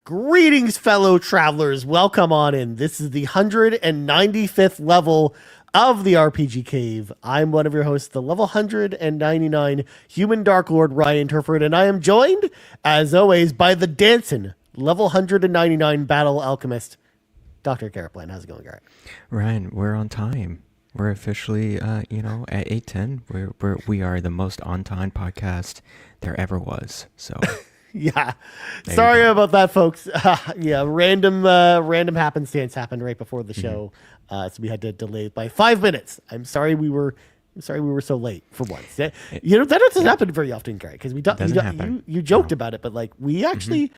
Greetings, fellow travelers. Welcome on in. This is the 195th level of the RPG Cave. I'm one of your hosts, the level 199 Human Dark Lord Ryan Turford, and I am joined, as always, by the dancing level 199 Battle Alchemist, Dr. Garret. How's it going, Garret? Ryan, we're on time. We're officially, at 8:10. We are the most on-time podcast there ever was. So. Yeah, sorry about that, folks. Random happenstance happened right before the show, so we had to delay it by 5 minutes. I'm sorry we were so late for once. That doesn't happen very often, Gary, because you joked about it, but like we actually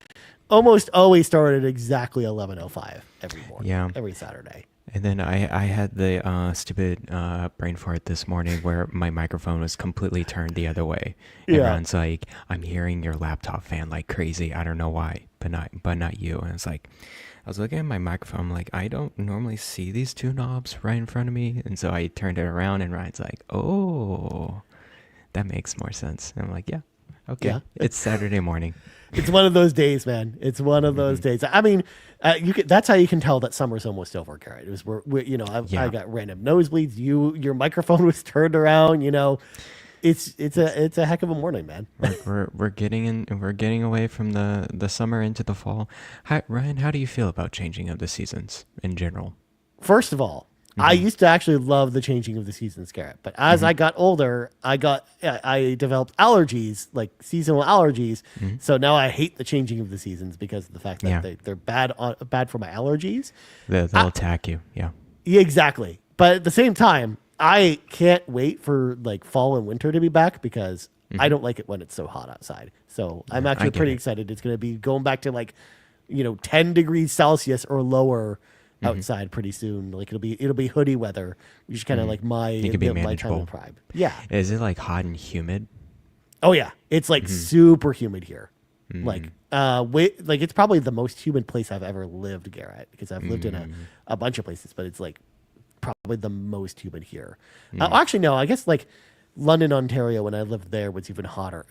almost always start at exactly 11:05 every morning, every Saturday. And then I had the stupid brain fart this morning where my microphone was completely turned the other way. Everyone's like, "I'm hearing your laptop fan like crazy. I don't know why, but not you." And it's like, I was looking at my microphone. I'm like, I don't normally see these two knobs right in front of me, and so I turned it around, and Ryan's like, "Oh, that makes more sense." And I'm like, "Yeah, okay, yeah. It's Saturday morning." It's one of those days, man. It's one of those days. I mean, that's how you can tell that summer's almost over, Garret. It was I got random nosebleeds. Your microphone was turned around. It's a heck of a morning, man. We're getting away from the summer into the fall. Ryan, how do you feel about changing of the seasons in general? First of all, I used to actually love the changing of the seasons, Garret. But as I got older, I developed allergies, like seasonal allergies. So now I hate the changing of the seasons because of the fact that they're bad for my allergies. They'll attack you. Yeah, exactly. But at the same time, I can't wait for like fall and winter to be back because I don't like it when it's so hot outside. So I'm actually pretty excited. It's going to be going back to like 10 degrees Celsius or lower outside pretty soon. Like it'll be hoodie weather, which is kind of like my time and pride. Yeah. Is it like hot and humid? Oh yeah, it's like super humid here. Like it's probably the most humid place I've ever lived, Garret, because I've lived in a bunch of places, but it's like probably the most humid here. Actually, no, I guess like London, Ontario, when I lived there was even hotter,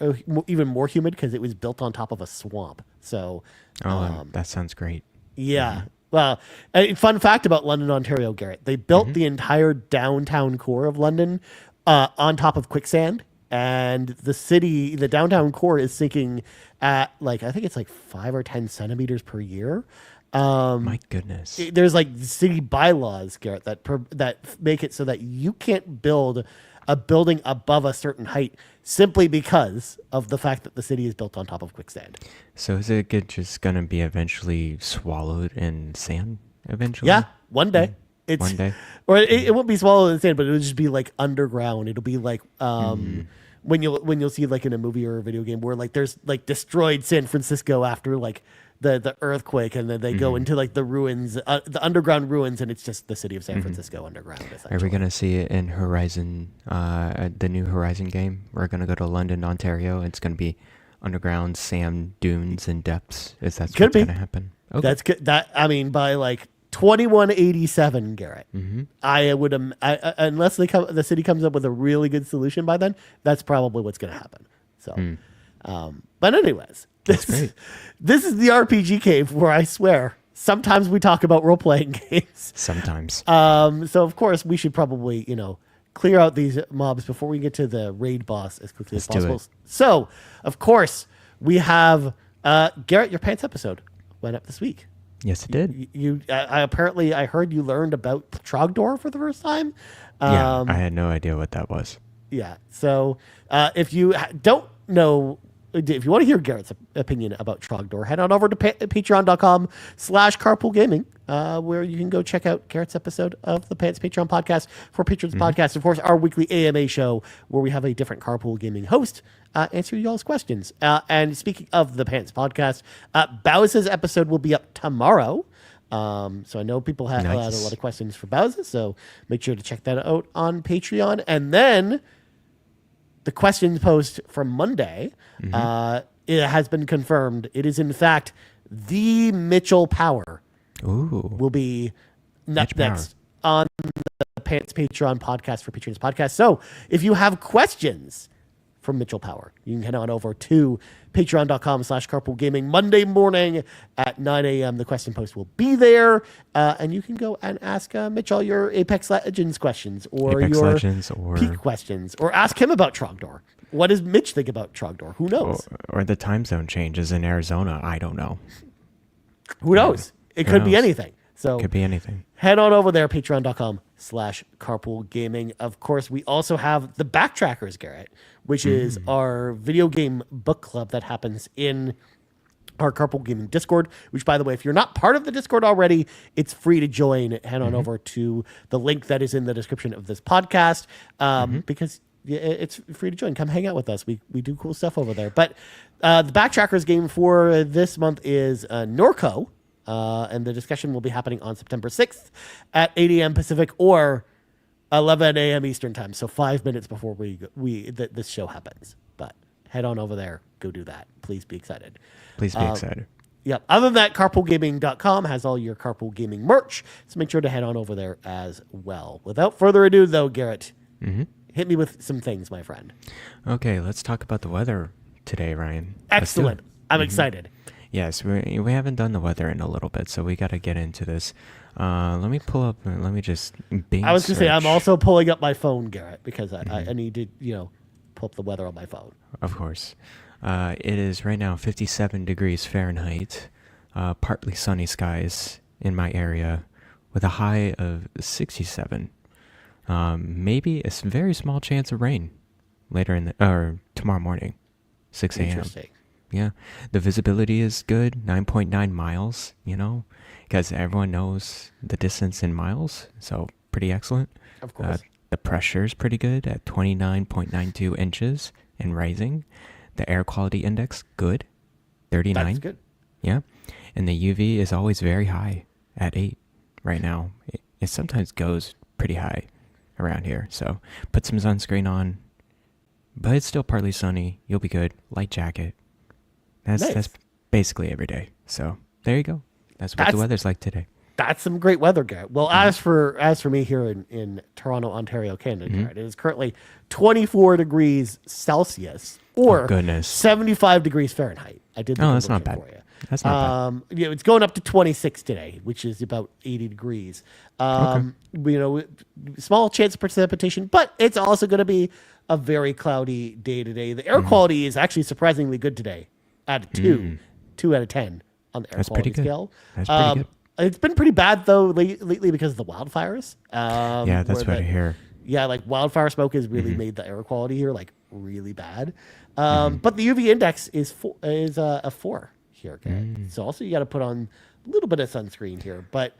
even more humid because it was built on top of a swamp. So, that sounds great. Yeah. Well, a fun fact about London, Ontario, Garret, they built the entire downtown core of London on top of quicksand, and the downtown core is sinking at I think it's like 5 or 10 centimeters per year. My goodness. There's like city bylaws, Garret, that make it so that you can't build a building above a certain height simply because of the fact that the city is built on top of quicksand. So is it just going to be eventually swallowed in sand eventually? Yeah, one day. One day. Or it won't be swallowed in sand, but it'll just be like underground. It'll be like when you'll see like in a movie or a video game where like there's like destroyed San Francisco after like the earthquake, and then they go into like the ruins, the underground ruins, and it's just the city of San Francisco underground. Are we going to see it in Horizon, the new Horizon game? We're going to go to London, Ontario. It's going to be underground sand dunes and depths. Is that what's going to happen? Okay. That's good. I mean, by like 2187, Garret, I would unless the city comes up with a really good solution by then, that's probably what's going to happen. So, but anyways. This is the RPG Cave where I swear sometimes we talk about role-playing games. Sometimes. So of course we should probably, clear out these mobs before we get to the raid boss as quickly as possible. So, of course, we have Garret, your pants episode went up this week. Yes, it did. I heard you learned about Trogdor for the first time. I had no idea what that was. Yeah. So, if you don't know, if you want to hear Garret's opinion about Trogdor, head on over to patreon.com/carpoolgaming, where you can go check out Garret's episode of the Pants Patreon podcast for Patrons Podcast. Of course, our weekly AMA show where we have a different Carpool Gaming host answer y'all's questions. And speaking of the Pants podcast, Bowser's episode will be up tomorrow. So I know people had a lot of questions for Bowser, so make sure to check that out on Patreon. And then the questions post from Monday, it has been confirmed. It is, in fact, the Mitchell Power will be next on the Pants Patreon podcast for Patrons podcast. So if you have questions from Mitchell Power. You can head on over to patreon.com/carpoolgaming. Monday morning at 9 a.m. The question post will be there. And you can go and ask Mitch all your Apex Legends questions or your Peak questions, or ask him about Trogdor. What does Mitch think about Trogdor? Who knows? Or the time zone changes in Arizona. I don't know. Who knows? It could be anything. So could be anything. Head on over there, patreon.com/carpoolgaming. Of course, we also have the Backtrackers, Garrett, which is our video game book club that happens in our Carpool Gaming Discord, which, by the way, if you're not part of the Discord already, it's free to join. Head on over to the link that is in the description of this podcast, because it's free to join. Come hang out with us. We do cool stuff over there. But the Backtrackers game for this month is Norco. And the discussion will be happening on September 6th at 8 a.m. Pacific or 11 a.m. Eastern time. So 5 minutes before this show happens. But head on over there. Go do that. Please be excited. Please be excited. Yep. Other than that, carpoolgaming.com has all your Carpool Gaming merch. So make sure to head on over there as well. Without further ado, though, Garrett, hit me with some things, my friend. Okay, let's talk about the weather today, Ryan. Excellent. I'm excited. Yes, we haven't done the weather in a little bit, so we got to get into this. Let me pull up. Let me just. Bing I was going to say I'm search. also pulling up my phone, Garrett, because I need to pull up the weather on my phone. Of course, it is right now 57 degrees Fahrenheit, partly sunny skies in my area, with a high of 67. Maybe a very small chance of rain later tomorrow morning, 6 a.m. Interesting. Yeah, the visibility is good, 9.9 miles, because everyone knows the distance in miles, so pretty excellent. Of course. The pressure is pretty good at 29.92 inches and rising. The air quality index, good, 39. That's good. Yeah, and the UV is always very high at 8 right now. It sometimes goes pretty high around here, so put some sunscreen on, but it's still partly sunny. You'll be good. Light jacket. That's basically every day. So there you go. That's what the weather's like today. That's some great weather, Garrett. Well, as for me here in Toronto, Ontario, Canada, Garrett, it is currently 24 degrees Celsius or 75 degrees Fahrenheit. I did. That's not bad. For you. That's not bad. It's going up to 26 today, which is about 80 degrees. Small chance of precipitation, but it's also going to be a very cloudy day today. The air quality is actually surprisingly good today. At a 2 out of 10 on the air quality scale. That's pretty good. It's been pretty bad though lately because of the wildfires. Yeah, that's what I hear. Yeah, like wildfire smoke has really made the air quality here like really bad. But the UV index is a 4 here. Okay? So also you got to put on a little bit of sunscreen here. But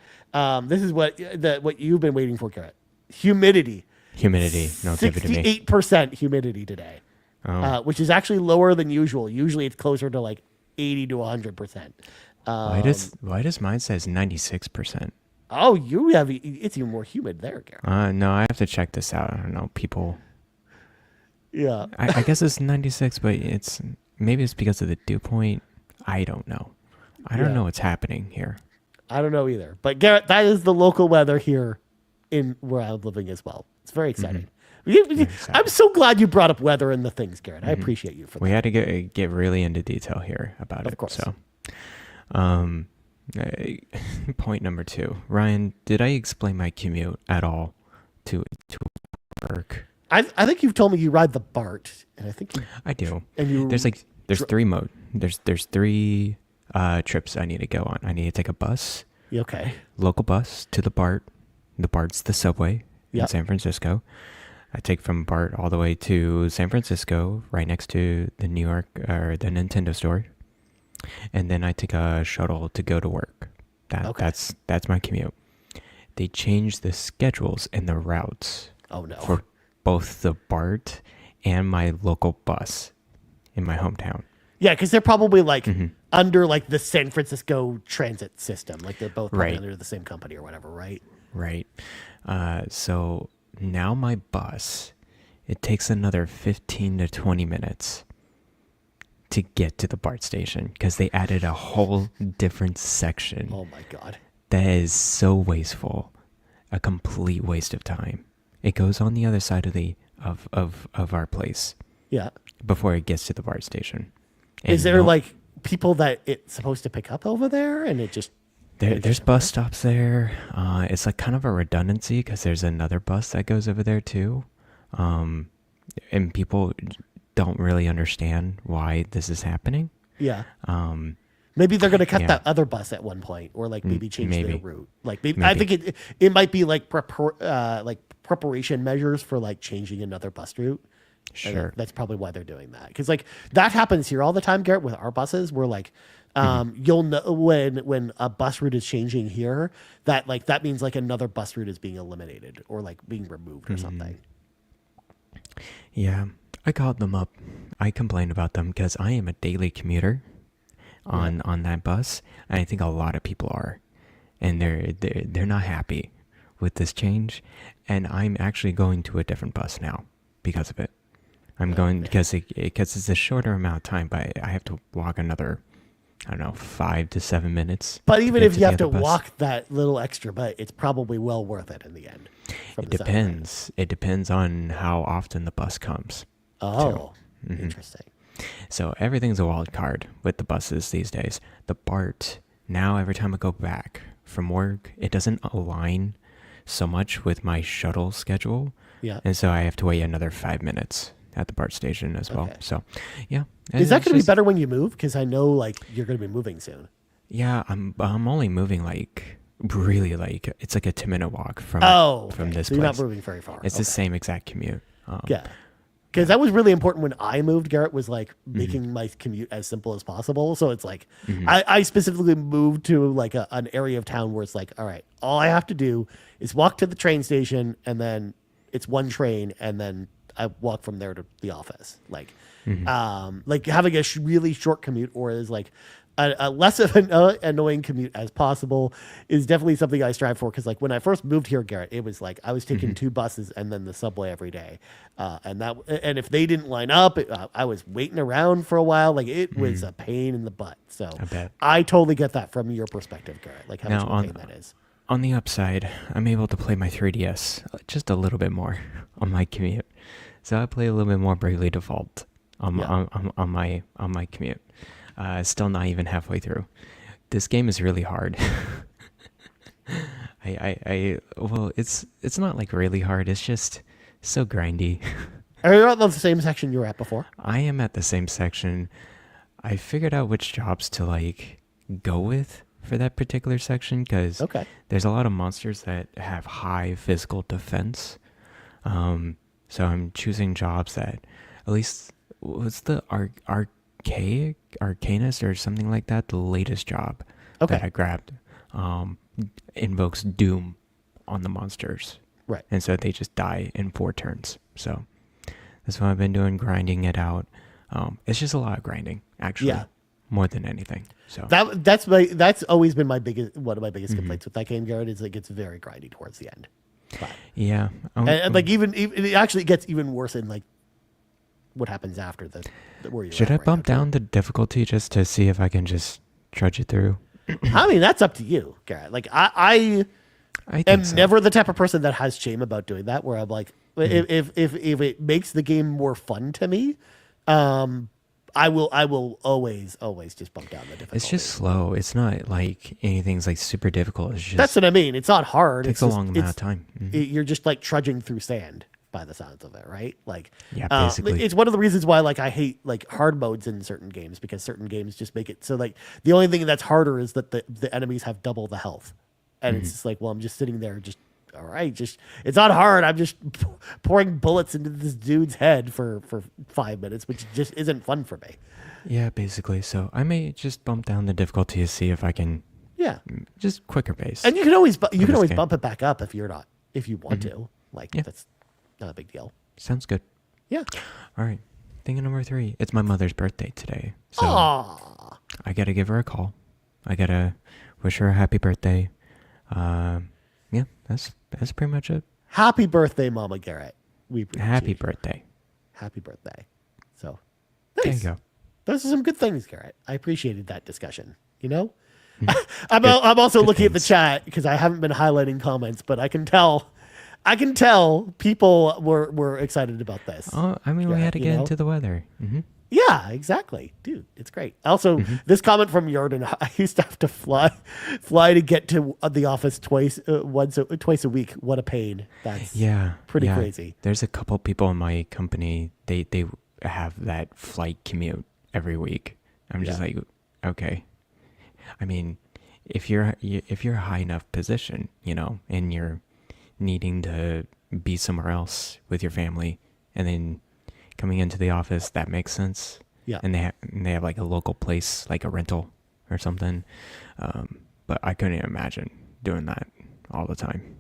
this is what you've been waiting for, Garrett. Humidity. No, give it to me. 68% humidity today. Which is actually lower than usual. Usually it's closer to like 80 to 100%. Why does mine says 96%? Oh, it's even more humid there, Garrett. No, I have to check this out. I don't know, people. Yeah. I guess it's 96, but maybe it's because of the dew point. I don't know. I don't know what's happening here. I don't know either. But Garrett, that is the local weather here in where I'm living as well. It's very exciting. I'm so glad you brought up weather and the things, Garrett. I appreciate you for that. We had to get really into detail here about it. Of course. So, point number 2. Ryan, did I explain my commute at all to work? I think you've told me you ride the BART, and I think I do. And there's 3 modes. There's 3 trips I need to go on. I need to take a bus. Okay. Local bus to the BART. The BART's the subway in San Francisco. I take from BART all the way to San Francisco, right next to the New York or the Nintendo store, and then I take a shuttle to go to work. That's my commute. They changed the schedules and the routes. Oh no! For both the BART and my local bus in my hometown. Yeah, because they're probably like under like the San Francisco transit system. Like they're both probably under the same company or whatever, right? Right. So now my bus, it takes another 15 to 20 minutes to get to the BART station because they added a whole different section. Oh my God. That is so wasteful. A complete waste of time. It goes on the other side of our place. Yeah. before it gets to the BART station. Is there like people that it's supposed to pick up over there, and it just there's bus stops there. It's like kind of a redundancy because there's another bus that goes over there too, and people don't really understand why this is happening. Yeah. Maybe they're going to cut that other bus at one point, or like maybe change their route. Like maybe. I think it might be like preparation measures for like changing another bus route. Sure. That's probably why they're doing that. Because like that happens here all the time, Garrett, with our buses. We're like, you'll know when a bus route is changing here, that like that means like another bus route is being eliminated or like being removed or something. Yeah, I called them up. I complained about them because I am a daily commuter on that bus, and I think a lot of people are, and they're not happy with this change. And I'm actually going to a different bus now because of it. I'm going because it's a shorter amount of time, but I have to walk another, I don't know, 5 to 7 minutes. But even if you have to walk that little extra, but it's probably well worth it in the end. It depends. It depends on how often the bus comes. Oh, interesting. So everything's a wild card with the buses these days. The BART, now every time I go back from work, it doesn't align so much with my shuttle schedule. Yeah. And so I have to wait another 5 minutes at the BART station as well. So, yeah. Is that going to be better when you move? Because I know like you're going to be moving soon. Yeah, I'm only moving like really like it's like a 2-minute walk from this so place. You're not moving very far. It's the same exact commute. Yeah. Because that was really important when I moved, Garrett, was like making my commute as simple as possible. So it's like, I specifically moved to like an area of town where it's like, all right, all I have to do is walk to the train station, and then it's one train, and then I walk from there to the office. Like, like having a really short commute, or is like a less of an annoying commute as possible, is definitely something I strive for. Because like when I first moved here, Garrett, it was like I was taking 2 buses and then the subway every day, and if they didn't line up, I was waiting around for a while. Like it was a pain in the butt. So I totally get that from your perspective, Garrett. Like how much of a pain that is. On the upside, I'm able to play my 3DS just a little bit more on my commute. So I play a little bit more Bravely Default on my commute. Still not even halfway through. This game is really hard. Well, it's not like really hard. It's just so grindy. Are you at the same section you were at before? I am at the same section. I figured out which jobs to like go with for that particular section because there's a lot of monsters that have high physical defense. So I'm choosing jobs that at least what's the Arcanist or something like that, the latest job that I grabbed invokes Doom on the monsters. Right. And so they just die in 4 turns. So that's what I've been doing, grinding it out. It's just a lot of grinding, actually. Yeah. More than anything. So that's always been one of my biggest complaints with that game, Garrett, is it gets very grindy towards the end. But, yeah. And like even it actually gets even worse in like what happens after where you should I bump down the difficulty just to see if I can just trudge it through? I mean, that's up to you, Garrett. Like I am never the type of person that has shame about doing that, where I'm like, if it makes the game more fun to me, I will always just bump down the difficulty. It's just slow. It's not like anything's like super difficult. It's just, that's what I mean. It's not hard. It takes a long amount of time. You're just like trudging through sand by the sounds of it, right? Like, yeah, basically. It's one of the reasons why like I hate like hard modes in certain games, because certain games just make it so like the only thing that's harder is that the enemies have double the health, and it's just like, well, I'm just sitting there just. All right, it's not hard. I'm just pouring bullets into this dude's head for 5 minutes, which just isn't fun for me. Yeah, basically. So I may just bump down the difficulty to see if I can. Yeah, just quicker pace. And you can always bump it back up if you want to. Like that's not a big deal. Sounds good. Yeah. All right. Thing number 3. It's my mother's birthday today, so Aww. I gotta give her a call. I gotta wish her a happy birthday. Yeah, that's pretty much it. Happy birthday, Mama Garrett. We appreciate Happy birthday. Happy birthday. So, nice. There you go. Those are some good things, Garrett. I appreciated that discussion. You know, I'm also looking at the chat because I haven't been highlighting comments, but I can tell I can tell people were excited about this. Oh, I mean, we had to get into the weather. Mm-hmm. Yeah, exactly, dude. It's great. Also, this comment from Jordan: I used to have to fly to get to the office twice a week. What a pain. That's pretty crazy. There's a couple people in my company. They have that flight commute every week. I'm just like, okay. I mean, if you're a high enough position, and you're needing to be somewhere else with your family, and then coming into the office, that makes sense. Yeah. And they have like a local place, like a rental or something. But I couldn't imagine doing that all the time.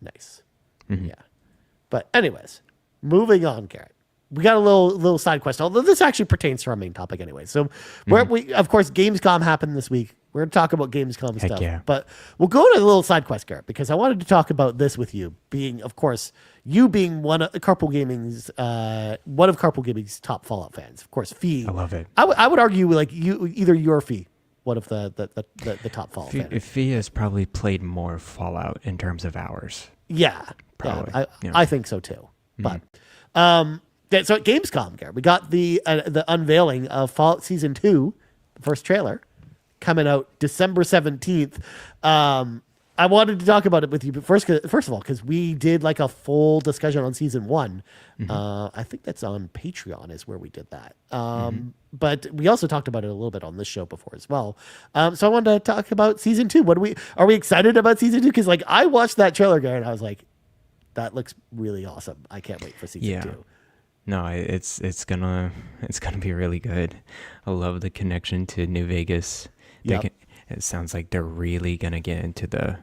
Nice. Mm-hmm. Yeah. But anyways, moving on, Garrett. We got a little side quest, although this actually pertains to our main topic anyway. So we of course, Gamescom happened this week. We're going to talk about Gamescom stuff. Yeah. But we'll go to a little side quest, Garrett, because I wanted to talk about this with you, being, of course, you being one of Carpool Gaming's top Fallout fans. Of course, Fee. I love it. I would argue like you're Fee, one of the top Fallout fans. Fee has probably played more Fallout in terms of hours. Yeah. Probably. I think so too. But so at Gamescom, Garrett, we got the unveiling of Fallout Season 2, the first trailer, coming out December 17th. I wanted to talk about it with you, but first of all, because we did like a full discussion on Season 1. I think that's on Patreon is where we did that. But we also talked about it a little bit on this show before as well. So I wanted to talk about Season 2. Are we excited about Season 2? Because like I watched that trailer, Garrett, and I was like, that looks really awesome. I can't wait for Season 2. No, it's gonna be really good. I love the connection to New Vegas. It sounds like they're really gonna get into the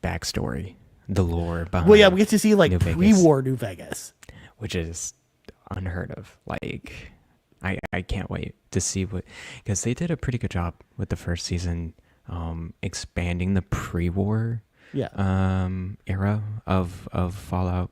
backstory, the lore behind. Well, yeah, we get to see like pre-war New Vegas, which is unheard of. Like, I can't wait to see because they did a pretty good job with the first season, expanding the pre-war era of Fallout.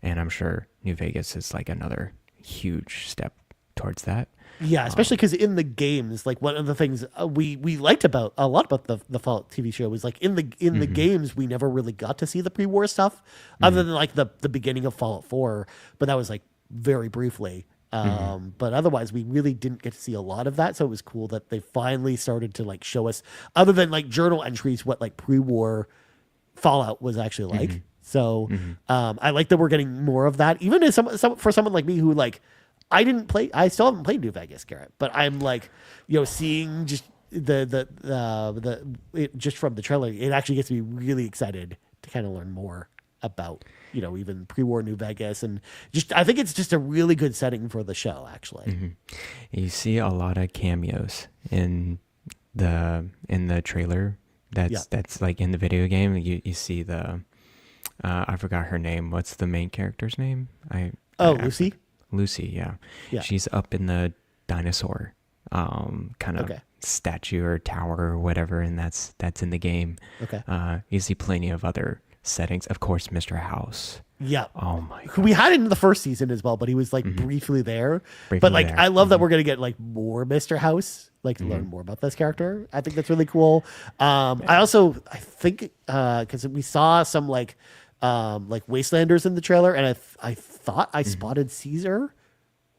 And I'm sure New Vegas is like another huge step towards that. Yeah, especially because in the games, like one of the things we liked about the Fallout TV show was like in the games we never really got to see the pre-war stuff, other than like the beginning of Fallout 4, but that was like very briefly. But otherwise, we really didn't get to see a lot of that. So it was cool that they finally started to like show us, other than like journal entries, what like pre-war Fallout was actually like. So I like that we're getting more of that, even as for someone like me who like I still haven't played New Vegas, Garrett, but I'm like, seeing just just from the trailer, it actually gets me really excited to kind of learn more about even pre-war New Vegas, and just I think it's just a really good setting for the show. Actually, you see a lot of cameos in the trailer. That's like in the video game. You see the. I forgot her name. What's the main character's name? Lucy. Lucy, yeah. She's up in the dinosaur kind of statue or tower or whatever, and that's in the game. Okay. You see plenty of other settings. Of course, Mr. House. Yeah. Oh my God. We had it in the first season as well, but he was like briefly there. I love that we're gonna get like more Mr. House, like to learn more about this character. I think that's really cool. I think because we saw some like Wastelanders in the trailer, and I thought I spotted Caesar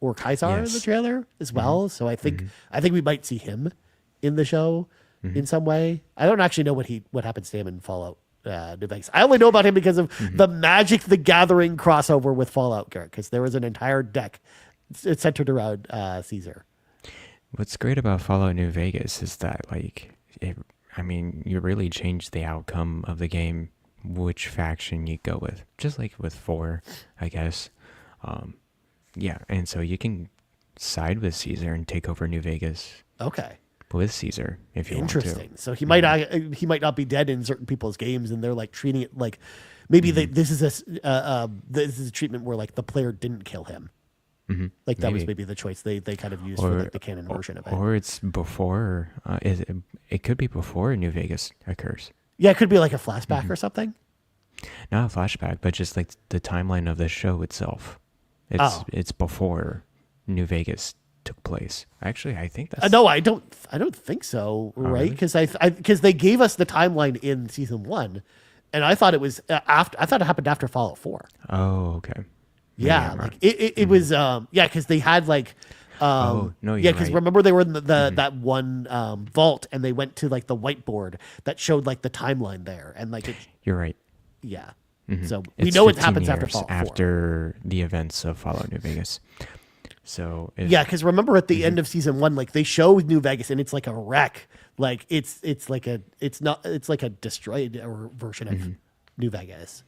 or Kaisar in the trailer as well. So I think we might see him in the show in some way. I don't actually know what happens to him in Fallout New Vegas. I only know about him because of the Magic the Gathering crossover with Fallout, Garrett, because there was an entire deck centered around Caesar. What's great about Fallout New Vegas is that you really changed the outcome of the game, which faction you go with, just like with 4, I guess. And so you can side with Caesar and take over New Vegas. Okay. With Caesar, if you want to. Interesting. So he might not be dead in certain people's games, and they're like treating it like maybe this is a treatment where like the player didn't kill him. Like that was maybe the choice they kind of used for like the canon version of it. Or it's before. It could be before New Vegas occurs. Yeah, it could be like a flashback or something. Not a flashback, but just like the timeline of the show itself. It's before New Vegas took place. Actually, I think that's no, I don't think so, right? Because because they gave us the timeline in season 1, and I thought it was after. I thought it happened after Fallout 4. Oh, okay. Yeah, like it was because they had like no, you're because right. remember they were in the that one vault, and they went to like the whiteboard that showed like the timeline there, and like it. You're right. Yeah. So we It's know it 15 happens after years Fallout 4. after the events of Fallout New Vegas. So Yeah, because remember at the end of season 1, like they show New Vegas and it's like a wreck. Like it's like a destroyed version of New Vegas.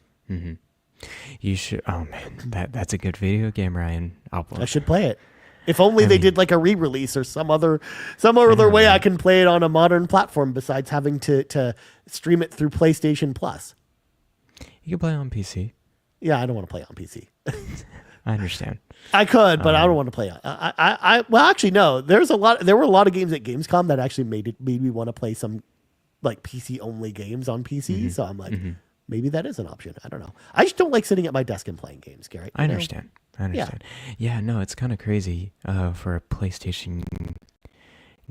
you should. Oh man, that's a good video game, Ryan. I should play it. If only they did like a re-release or some other way I can play it on a modern platform besides having to stream it through PlayStation Plus. You can play on PC. Yeah, I don't want to play on PC. I understand. I could, but I don't want to play on. Well, actually, no. There were a lot of games at Gamescom that actually made me want to play some like PC only games on PC. So I'm like, maybe that is an option. I don't know. I just don't like sitting at my desk and playing games, Garrett. I understand. Yeah, no, it's kind of crazy for a PlayStation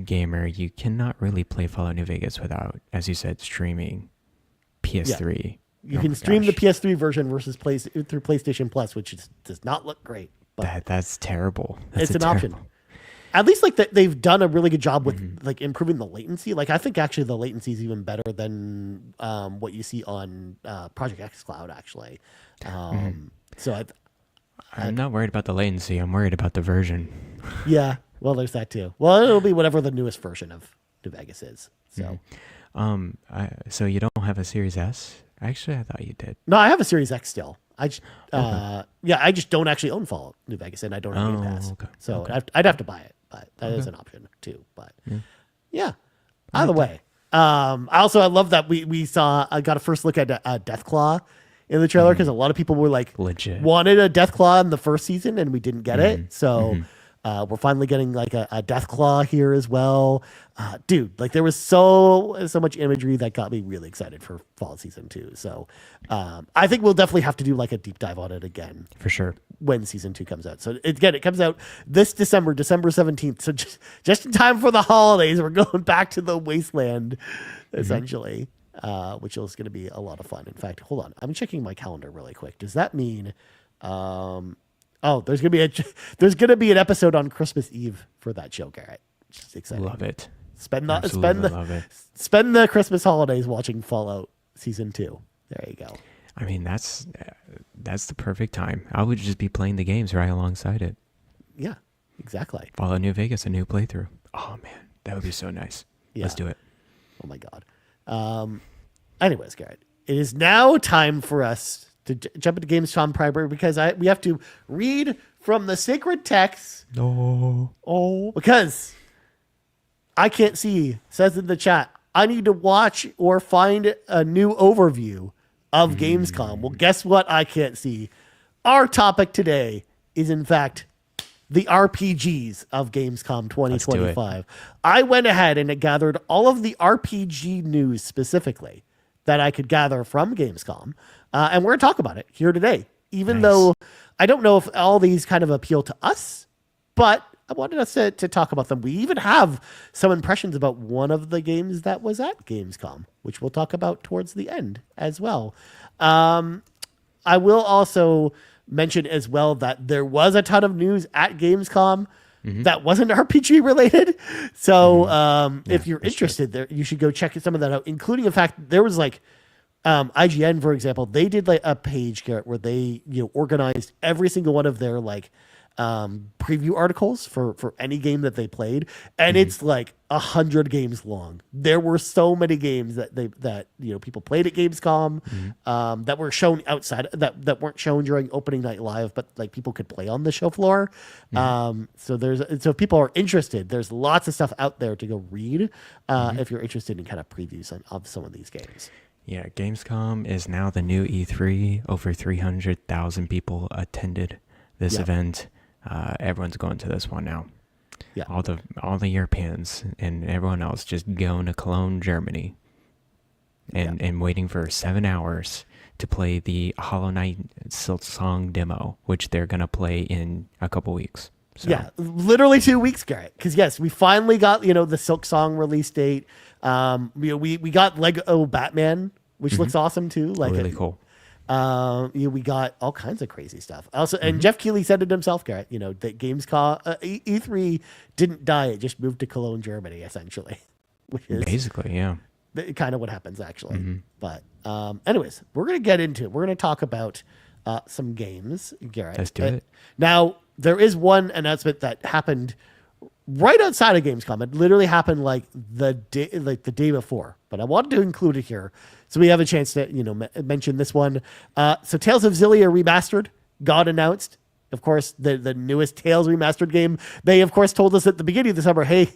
gamer. You cannot really play Fallout New Vegas without, as you said, streaming PS3. Yeah. You can stream the PS3 version versus through PlayStation Plus, which does not look great. But that's terrible. It's an option. At least like they've done a really good job with like improving the latency. Like I think actually the latency is even better than what you see on Project X Cloud actually. So I'm not worried about the latency. I'm worried about the version. Yeah, well, there's that too. Well, it'll be whatever the newest version of New Vegas is. So, so you don't have a Series S? Actually, I thought you did. No, I have a Series X still. I just don't actually own Fallout New Vegas, and I don't have Game Pass. Okay. So I'd have to buy it, but that is an option too. But yeah. Either way, I love that we saw. I got a first look at Deathclaw in the trailer because a lot of people were like legit wanted a Deathclaw in the first season, and we didn't get it. So we're finally getting like a Deathclaw here as well. Dude, like there was so much imagery that got me really excited for Fall Season 2. So I think we'll definitely have to do like a deep dive on it again. For sure. When Season 2 comes out. So it comes out this December 17th. So just in time for the holidays, we're going back to the wasteland, essentially, which is going to be a lot of fun. In fact, hold on. I'm checking my calendar really quick. Does that mean... there's gonna be an episode on Christmas Eve for that show, Garrett. Just exciting. Love it. Spend the Christmas holidays watching Fallout Season 2. There you go. I mean, that's the perfect time. I would just be playing the games right alongside it. Yeah, exactly. Fallout New Vegas, a new playthrough. Oh man, that would be so nice. Yeah. Let's do it. Oh my god. Anyways, Garrett, it is now time for us to jump into Gamescom Primary because we have to read from the sacred text. No. Oh, because I can't see. Says in the chat, I need to watch or find a new overview of Gamescom. Well, guess what? I can't see. Our topic today is, in fact, the RPGs of Gamescom 2025. I went ahead and gathered all of the RPG news specifically that I could gather from Gamescom. And we're going to talk about it here today, even though I don't know if all these kind of appeal to us, but I wanted us to talk about them. We even have some impressions about one of the games that was at Gamescom, which we'll talk about towards the end as well. I will also mention as well that there was a ton of news at Gamescom that wasn't RPG related. So if you're interested there, you should go check some of that out, including, in fact, there was like IGN, for example, they did like a page, Garrett, where they organized every single one of their like preview articles for any game that they played, and it's like 100 games long. There were so many games that people played at Gamescom that were shown outside that weren't shown during opening night live, but like people could play on the show floor. So if people are interested, there's lots of stuff out there to go read if you're interested in kind of previews of some of these games. Yeah, Gamescom is now the new E3. Over 300,000 people attended this event. Everyone's going to this one now. Yeah, all the Europeans and everyone else just going to Cologne, Germany, and waiting for 7 hours to play the Hollow Knight Silksong demo, which they're gonna play in a couple weeks. So. Yeah, literally 2 weeks, Garrett. Because yes, we finally got the Silksong release date. We got Lego Batman which looks awesome too. Like really cool. We got all kinds of crazy stuff. Also, and Jeff Keighley said it himself, Garrett. That Gamescom E3 didn't die; it just moved to Cologne, Germany, essentially. Which is Basically, yeah. kind of what happens actually. But anyways, we're gonna get into it. We're gonna talk about some games, Garrett. Let's do it. Now, there is one announcement that happened right outside of Gamescom. It literally happened like the day before, but I wanted to include it here so we have a chance to mention this one. So Tales of Xillia Remastered got announced. Of course, the newest Tales Remastered game. They of course told us at the beginning of the summer, hey,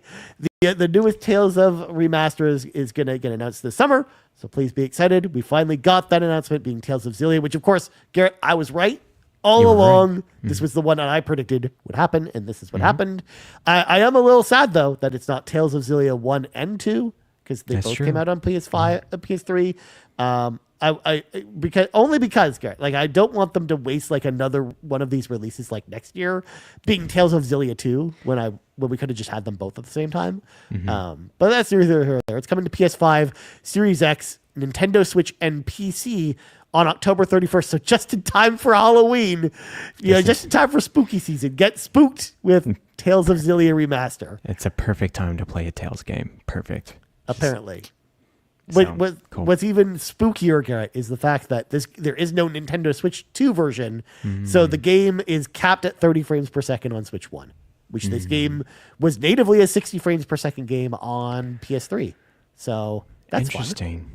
the newest Tales of Remastered is going to get announced this summer. So please be excited. We finally got that announcement, being Tales of Xillia, which of course, Garrett, I was right. All along, right. This was the one that I predicted would happen, and this is what happened. I am a little sad, though, that it's not Tales of Xillia 1 and 2, because they both came out on PS5, PS3. Because Garrett, like, I don't want them to waste like another one of these releases like next year, being Tales of Xillia 2, when we could have just had them both at the same time. But that's neither here nor there. It's coming to PS5, Series X, Nintendo Switch, and PC on October 31st, so just in time for Halloween, just in time for spooky season. Get spooked with Tales of Xillia Remaster. It's a perfect time to play a Tales game. Perfect. Apparently. What's even spookier, Garrett, is the fact that there is no Nintendo Switch 2 version, so the game is capped at 30 frames per second on Switch 1, which this game was natively a 60 frames per second game on PS3. So that's interesting. Fun.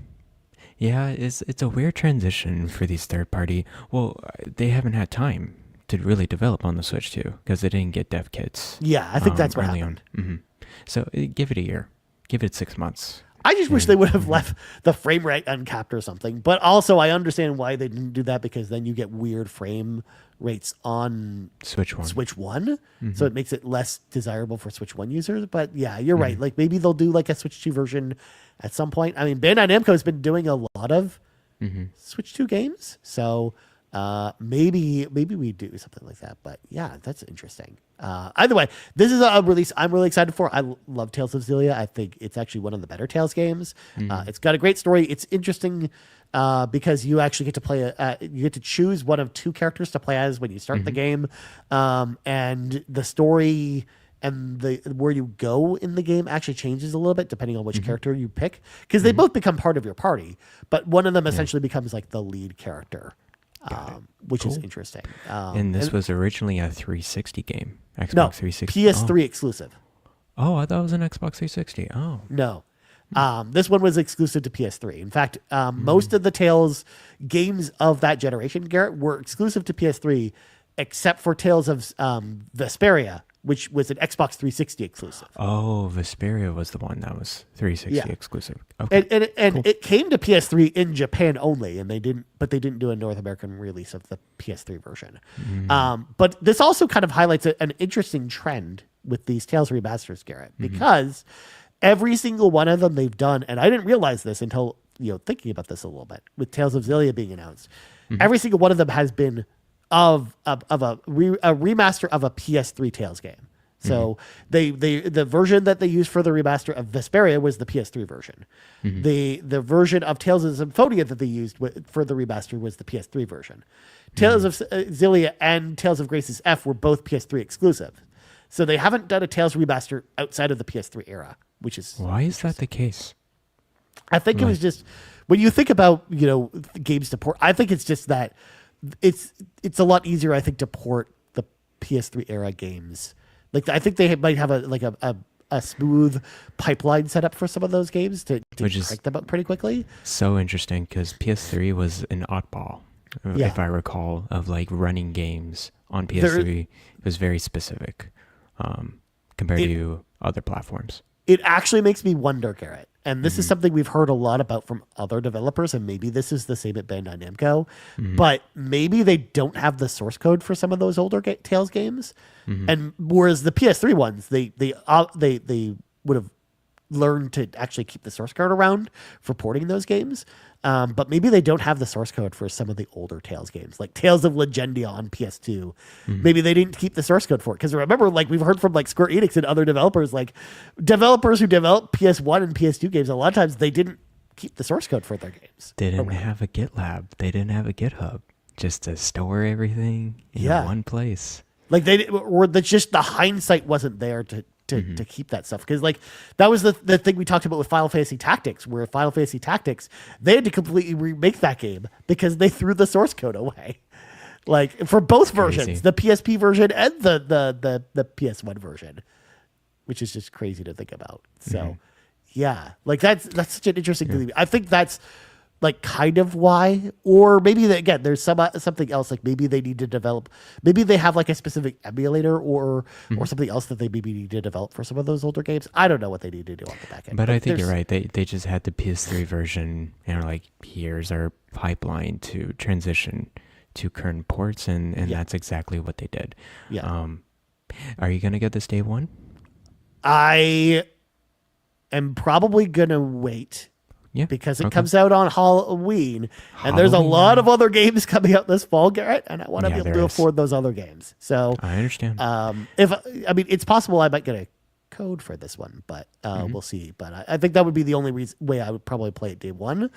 Yeah, it's a weird transition for these third-party. Well, they haven't had time to really develop on the Switch 2 because they didn't get dev kits. Yeah, I think that's what happened. So give it a year. Give it 6 months. I just wish they would have left the frame rate uncapped or something. But also, I understand why they didn't do that, because then you get weird frame rates on Switch 1. So it makes it less desirable for Switch 1 users. But yeah, you're right. Like, maybe they'll do like a Switch 2 version at some point. I mean, Bandai Namco has been doing a lot of Switch 2 games. So maybe we do something like that. But yeah, that's interesting. Either way, this is a release I'm really excited for. I love Tales of Xillia. I think it's actually one of the better Tales games. It's got a great story. It's interesting because you actually get to play you get to choose one of two characters to play as when you start the game, and the story and where you go in the game actually changes a little bit depending on which character you pick, because they both become part of your party, but one of them essentially becomes like the lead character. Which is interesting. And this was originally a 360 game. Xbox 360. PS3 exclusive. Oh, I thought it was an Xbox 360. Oh. No. This one was exclusive to PS3. In fact, most of the Tales games of that generation, Garrett, were exclusive to PS3, except for Tales of Vesperia, which was an Xbox 360 exclusive. Oh, Vesperia was the one that was 360 exclusive. Okay. And it came to PS3 in Japan only, and they didn't do a North American release of the PS3 version. But this also kind of highlights an interesting trend with these Tales remasters, Garrett, because every single one of them they've done, and I didn't realize this until thinking about this a little bit, with Tales of Xillia being announced. Every single one of them has been of a remaster of a PS3 Tales game. So the version that they used for the remaster of Vesperia was the PS3 version. The version of Tales of Symphonia that they used for the remaster was the PS3 version. Tales of Xillia and Tales of Graces F were both PS3 exclusive. So they haven't done a Tales remaster outside of the PS3 era, which is... Why is that the case? I think it was just... When you think about, games to port, I think it's just that it's a lot easier, I think, to port the PS3 era games. Like, I think they might have a smooth pipeline set up for some of those games to crank them up pretty quickly. So interesting, because PS3 was an oddball, if I recall, of like running games on PS3. It was very specific compared to other platforms. It actually makes me wonder, Garrett, and this is something we've heard a lot about from other developers, and maybe this is the same at Bandai Namco, but maybe they don't have the source code for some of those older Tales games, and whereas the PS3 ones, they would have learned to actually keep the source code around for porting those games, but maybe they don't have the source code for some of the older Tales games, like Tales of Legendia on PS2. Maybe they didn't keep the source code for it, because remember, like, we've heard from like Square Enix and other developers, like developers who develop PS1 and PS2 games, a lot of times they didn't keep the source code for their games. They didn't have a GitLab. They didn't have a GitHub just to store everything in one place. Like just the hindsight wasn't there to keep that stuff, because like that was the thing we talked about with Final Fantasy Tactics, where Final Fantasy Tactics, they had to completely remake that game because they threw the source code away, like for both versions, the PSP version and the PS1 version, which is just crazy to think about. So yeah, like that's such an interesting thing. I think that's like kind of why, or maybe again, there's something else. Like maybe they need to develop, maybe they have like a specific emulator or something else that they maybe need to develop for some of those older games. I don't know what they need to do on the back end. But I think you're right. They just had the PS3 version, like here's our pipeline to transition to current ports, and that's exactly what they did. Yeah. Are you gonna get this day one? I am probably gonna wait. Yeah, because it comes out on Halloween, and there's a lot of other games coming out this fall, Garrett, and I want to be able to afford those other games. So I understand. It's possible I might get a code for this one, but we'll see. But I think that would be the only way I would probably play it day one,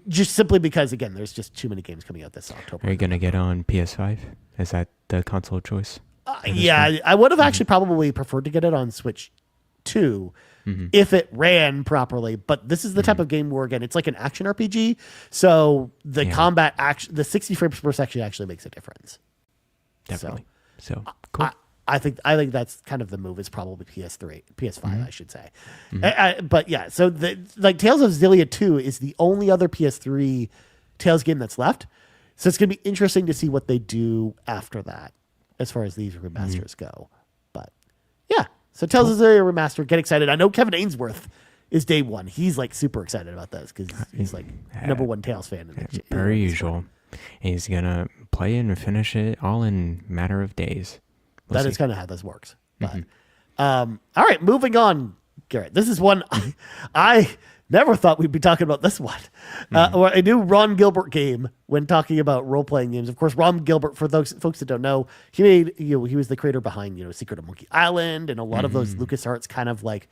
just simply because again, there's just too many games coming out this October. Are you gonna get on PS5? Is that the console choice? I would have actually probably preferred to get it on Switch 2. If it ran properly, but this is the type of game where again it's like an action RPG, so the combat action, the 60 frames per second actually makes a difference. Definitely. So cool. I think that's kind of the move. Is probably PS5, I should say. But yeah, so Tales of Xillia 2 is the only other PS3 Tales game that's left. So it's gonna be interesting to see what they do after that, as far as these remasters go. But yeah. So Tales of Xillia Remastered, get excited. I know Kevin Ainsworth is day one. He's like super excited about this because he's like #1 Tales fan. Per usual. He's going to play and finish it all in a matter of days. That is kind of how this works. But, all right, moving on, Garrett. This is one I never thought we'd be talking about this one. A new Ron Gilbert game when talking about role-playing games. Of course, Ron Gilbert, for those folks that don't know, he was the creator behind, Secret of Monkey Island and a lot of those LucasArts kind of like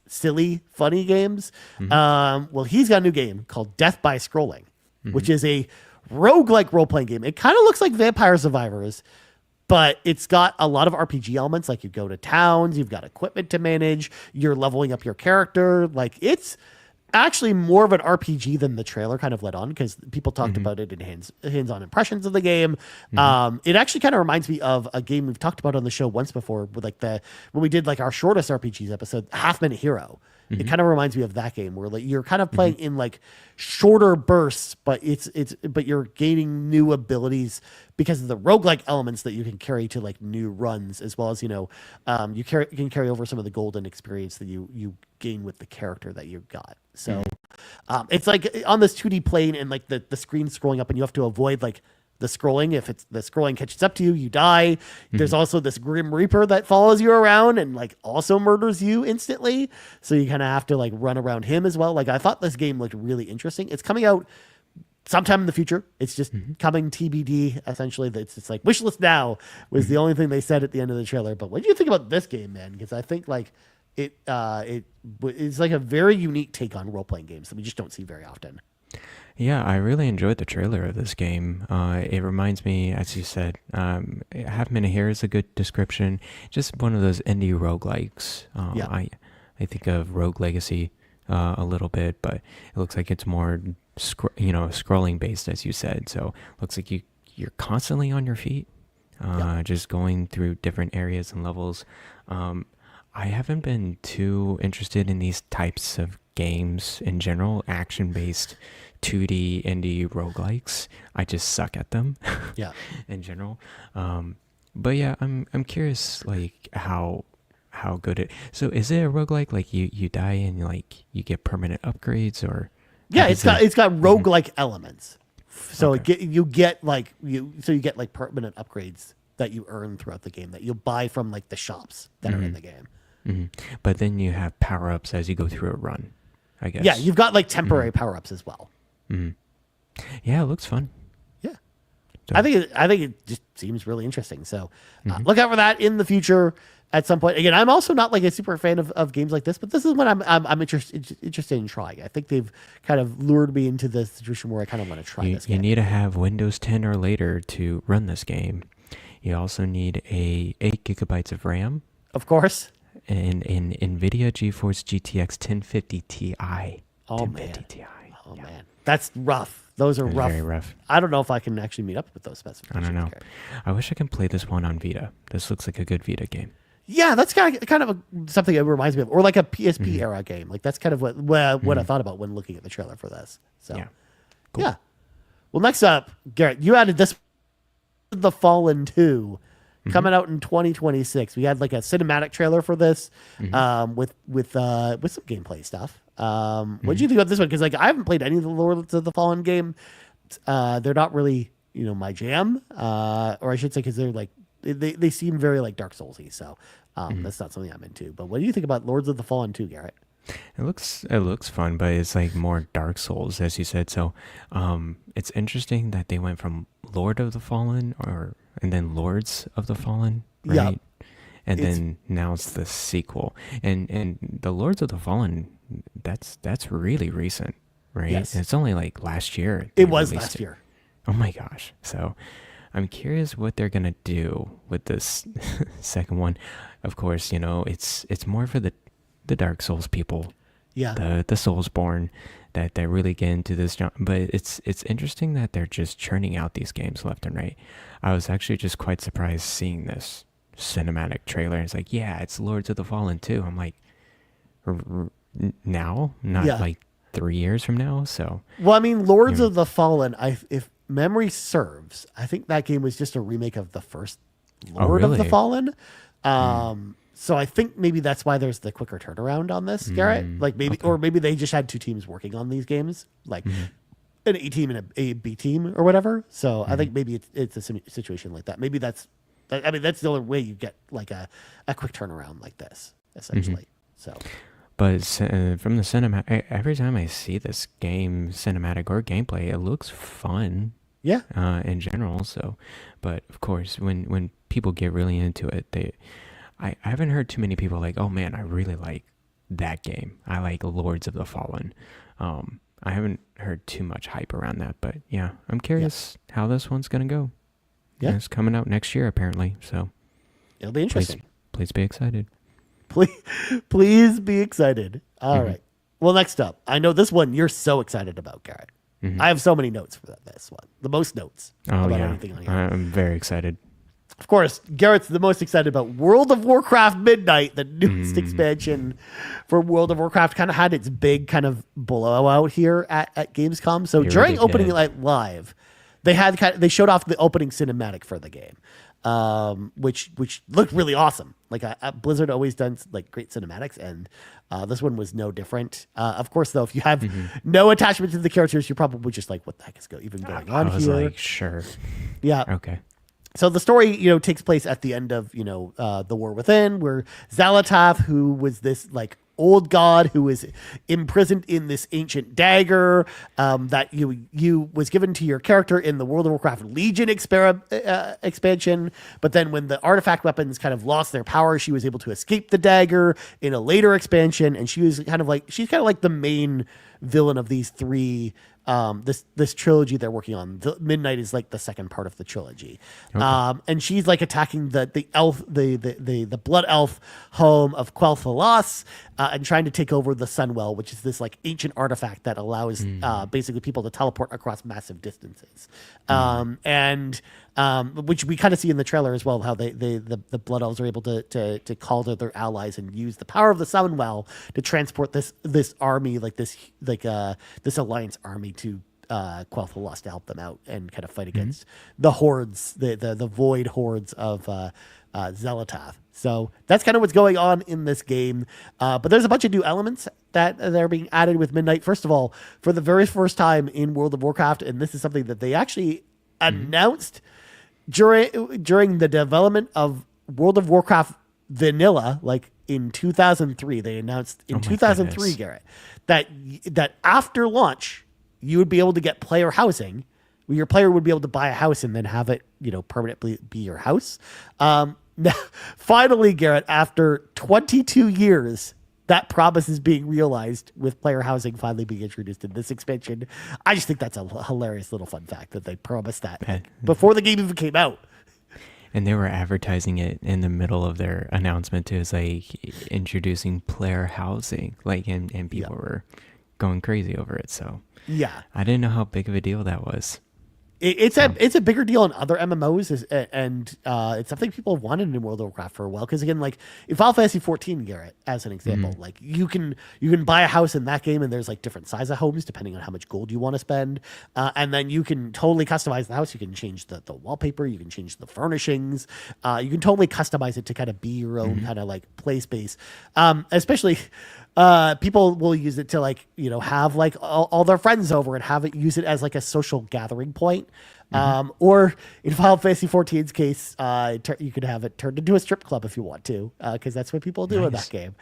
silly, funny games. Well, he's got a new game called Death by Scrolling, which is a roguelike role-playing game. It kind of looks like Vampire Survivors, but it's got a lot of RPG elements. Like you go to towns, you've got equipment to manage, you're leveling up your character. Like it's actually more of an RPG than the trailer kind of led on, because people talked about it in hands-on impressions of the game. It actually kind of reminds me of a game we've talked about on the show once before, with when we did like our shortest RPGs episode, Half Minute Hero. It kind of reminds me of that game where like you're kind of playing in like shorter bursts, but but you're gaining new abilities because of the roguelike elements that you can carry to like new runs, as well as you can carry over some of the golden experience that you gain with the character that you got. So it's like on this 2D plane, and like the screen scrolling up, and you have to avoid like the scrolling. If it's the scrolling catches up to you, you die. There's also this Grim Reaper that follows you around and like also murders you instantly. So you kind of have to like run around him as well. Like I thought this game looked really interesting. It's coming out sometime in the future. It's just coming TBD, essentially. It's just like wish list now was the only thing they said at the end of the trailer. But what do you think about this game, man? Because I think like it's like a very unique take on role-playing games that we just don't see very often. Yeah, I really enjoyed the trailer of this game. It reminds me, as you said, Half Minute Hero is a good description. Just one of those indie roguelikes. I think of Rogue Legacy a little bit, but it looks like it's more scrolling based, as you said. So it looks like you're constantly on your feet, just going through different areas and levels. I haven't been too interested in these types of games in general, action-based 2D indie roguelikes. I just suck at them. In general. But yeah, I'm curious like how good it. So is it a roguelike, like you die and like you get permanent upgrades, or it's got roguelike elements. So you get like permanent upgrades that you earn throughout the game that you'll buy from like the shops that are in the game. But then you have power-ups as you go through a run, I guess. Yeah, you've got like temporary power-ups as well. Yeah, it looks fun. Yeah. So. I think it just seems really interesting. So look out for that in the future. at some point. Again, I'm also not like a super fan of games like this, but this is what I'm interested in trying. I think they've kind of lured me into the situation where I kind of want to try this game. You need to have Windows 10 or later to run this game. You also need 8 gigabytes of RAM. Of course. And an NVIDIA GeForce GTX 1050 Ti. Oh, 1050 man. Ti. Oh, man. That's rough. Those are rough. Very rough. I don't know if I can actually meet up with those specifications. I don't know. I wish I could play this one on Vita. This looks like a good Vita game. Yeah, that's kind of something it reminds me of, or like a PSP era game. Like that's kind of what I thought about when looking at the trailer for this. So, yeah. Cool. Yeah. Well, next up, Garrett, you added this, The Fallen 2, coming out in 2026. We had like a cinematic trailer for this, with some gameplay stuff. What did you think about this one? Because like I haven't played any of the Lords of the Fallen game. They're not really my jam, or I should say, because they're like they seem very like Dark Soulsy. So that's not something I'm into. But what do you think about Lords of the Fallen 2, Garrett? It looks fun, but it's like more Dark Souls, as you said. So it's interesting that they went from Lord of the Fallen and then Lords of the Fallen, right? Yep. And then now it's the sequel. And the Lords of the Fallen, that's really recent, right? Yes. And it's only like last year. It was last year. Oh my gosh. So I'm curious what they're going to do with this second one. Of course, it's more for the Dark Souls people. Yeah. The Soulsborne that really get into this. But it's interesting that they're just churning out these games left and right. I was actually just quite surprised seeing this cinematic trailer. It's like, yeah, it's Lords of the Fallen 2. I'm like, now? Not like 3 years from now? So. Well, I mean, Lords of the Fallen, if memory serves, I think that game was just a remake of the first Lord of the Fallen. So I think maybe that's why there's the quicker turnaround on this, Garrett. Like maybe, or maybe they just had two teams working on these games, like an A team and a B team or whatever. So I think maybe it's a situation like that. Maybe that's the only way you get like a quick turnaround like this, essentially. So. But from the cinematic, every time I see this game cinematic or gameplay, it looks fun. Yeah. In general. So, but of course, when people get really into it, I haven't heard too many people like, oh man, I really like that game. I like Lords of the Fallen. I haven't heard too much hype around that, but yeah, I'm curious how this one's gonna go. Yeah, it's coming out next year apparently, so it'll be interesting. Please be excited. Please be excited. All right. Well, next up, I know this one you're so excited about, Garrett. I have so many notes for this one. The most notes about anything on here. I'm very excited. Of course, Garrett's the most excited about World of Warcraft Midnight, the newest expansion for World of Warcraft. Kind of had its big kind of blowout here at Gamescom. So during opening night live, they showed off the opening cinematic for the game, which looked really awesome. Like Blizzard always done like great cinematics, and this one was no different. Of course, though, if you have no attachment to the characters, you're probably just like, what the heck is even going on here? I was like, sure. Yeah. Okay. So the story, takes place at the end of, the War Within, where Xalatath, who was this like old god who was imprisoned in this ancient dagger that you was given to your character in the World of Warcraft Legion expansion. But then when the artifact weapons kind of lost their power, she was able to escape the dagger in a later expansion, and she's kind of like the main villain of these three. This trilogy they're working on. Midnight is like the second part of the trilogy, and she's like attacking the elf, the blood elf home of Quel'Thalas, and trying to take over the Sunwell, which is this like ancient artifact that allows basically people to teleport across massive distances, and which we kind of see in the trailer as well, how the blood elves are able to call to their allies and use the power of the Sunwell to transport this army, this alliance army to Quel'Thalas to help them out and kind of fight against the hordes, the void hordes of Xalatath. So that's kind of what's going on in this game. But there's a bunch of new elements that are being added with Midnight. First of all, for the very first time in World of Warcraft, and this is something that they actually announced during the development of World of Warcraft Vanilla, like in 2003, they announced in 2003, Garrett, that after launch, you would be able to get player housing. Your player would be able to buy a house and then have it, permanently be your house. Now, finally, Garrett, after 22 years, that promise is being realized with player housing finally being introduced in this expansion. I just think that's a hilarious little fun fact that they promised that before the game even came out. And they were advertising it in the middle of their announcement too, as like introducing player housing, like, and people were going crazy over it. So yeah, I didn't know how big of a deal that was. It's a bigger deal in other MMOs, and it's something people have wanted in World of Warcraft for a while. Because again, like in Final Fantasy 14, Garrett, as an example, like you can buy a house in that game, and there's like different size of homes depending on how much gold you want to spend, and then you can totally customize the house. You can change the wallpaper, you can change the furnishings, you can totally customize it to kind of be your own kind of like play space, especially. People will use it to like, have like all their friends over and use it as like a social gathering point. Or in Final Fantasy 14's case, you could have it turned into a strip club if you want to, because that's what people do in that game.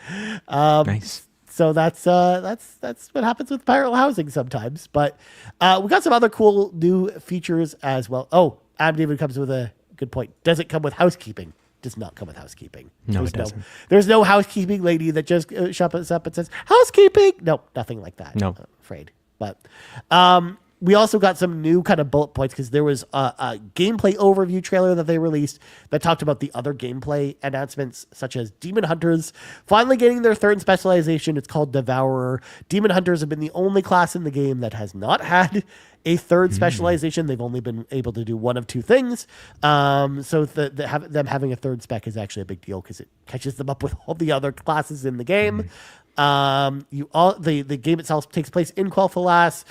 Nice. So that's what happens with pirate housing sometimes. But we got some other cool new features as well. Oh, Adam David comes with a good point. Does it come with housekeeping? Does not come with housekeeping. No, it doesn't. There's no housekeeping lady that just shows up and says, housekeeping. Nope, nothing like that. No. I'm afraid. But we also got some new kind of bullet points because there was a gameplay overview trailer that they released that talked about the other gameplay announcements, such as Demon Hunters finally getting their third specialization. It's called Devourer. Demon Hunters have been the only class in the game that has not had a third specialization. They've only been able to do one of two things. So them having a third spec is actually a big deal because it catches them up with all the other classes in the game. The game itself takes place in Quel'Thalas,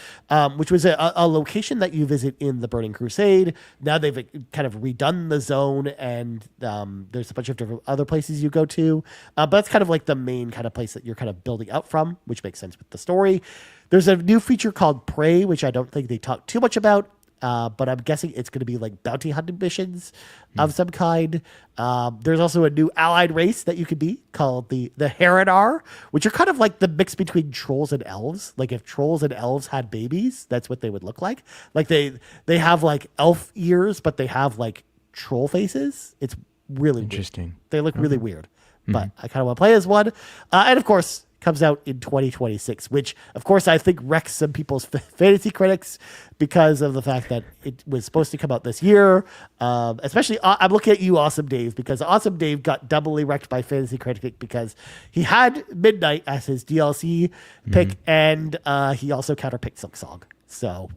which was a location that you visit in the Burning Crusade. Now they've kind of redone the zone, and there's a bunch of different other places you go to. But that's kind of like the main kind of place that you're kind of building out from, which makes sense with the story. There's a new feature called Prey, which I don't think they talk too much about. But I'm guessing it's going to be like bounty hunting missions of some kind. There's also a new allied race that you could be called the Herenar, which are kind of like the mix between trolls and elves. Like if trolls and elves had babies, that's what they would look like. Like they have like elf ears, but they have like troll faces. It's really interesting. Weird. They look really weird, but I kind of want to play as one. And of course, comes out in 2026, which of course I think wrecks some people's fantasy critics because of the fact that it was supposed to come out this year. Especially, I'm looking at you, Awesome Dave, because Awesome Dave got doubly wrecked by fantasy critic because he had Midnight as his DLC pick, and he also counterpicked Silksong. So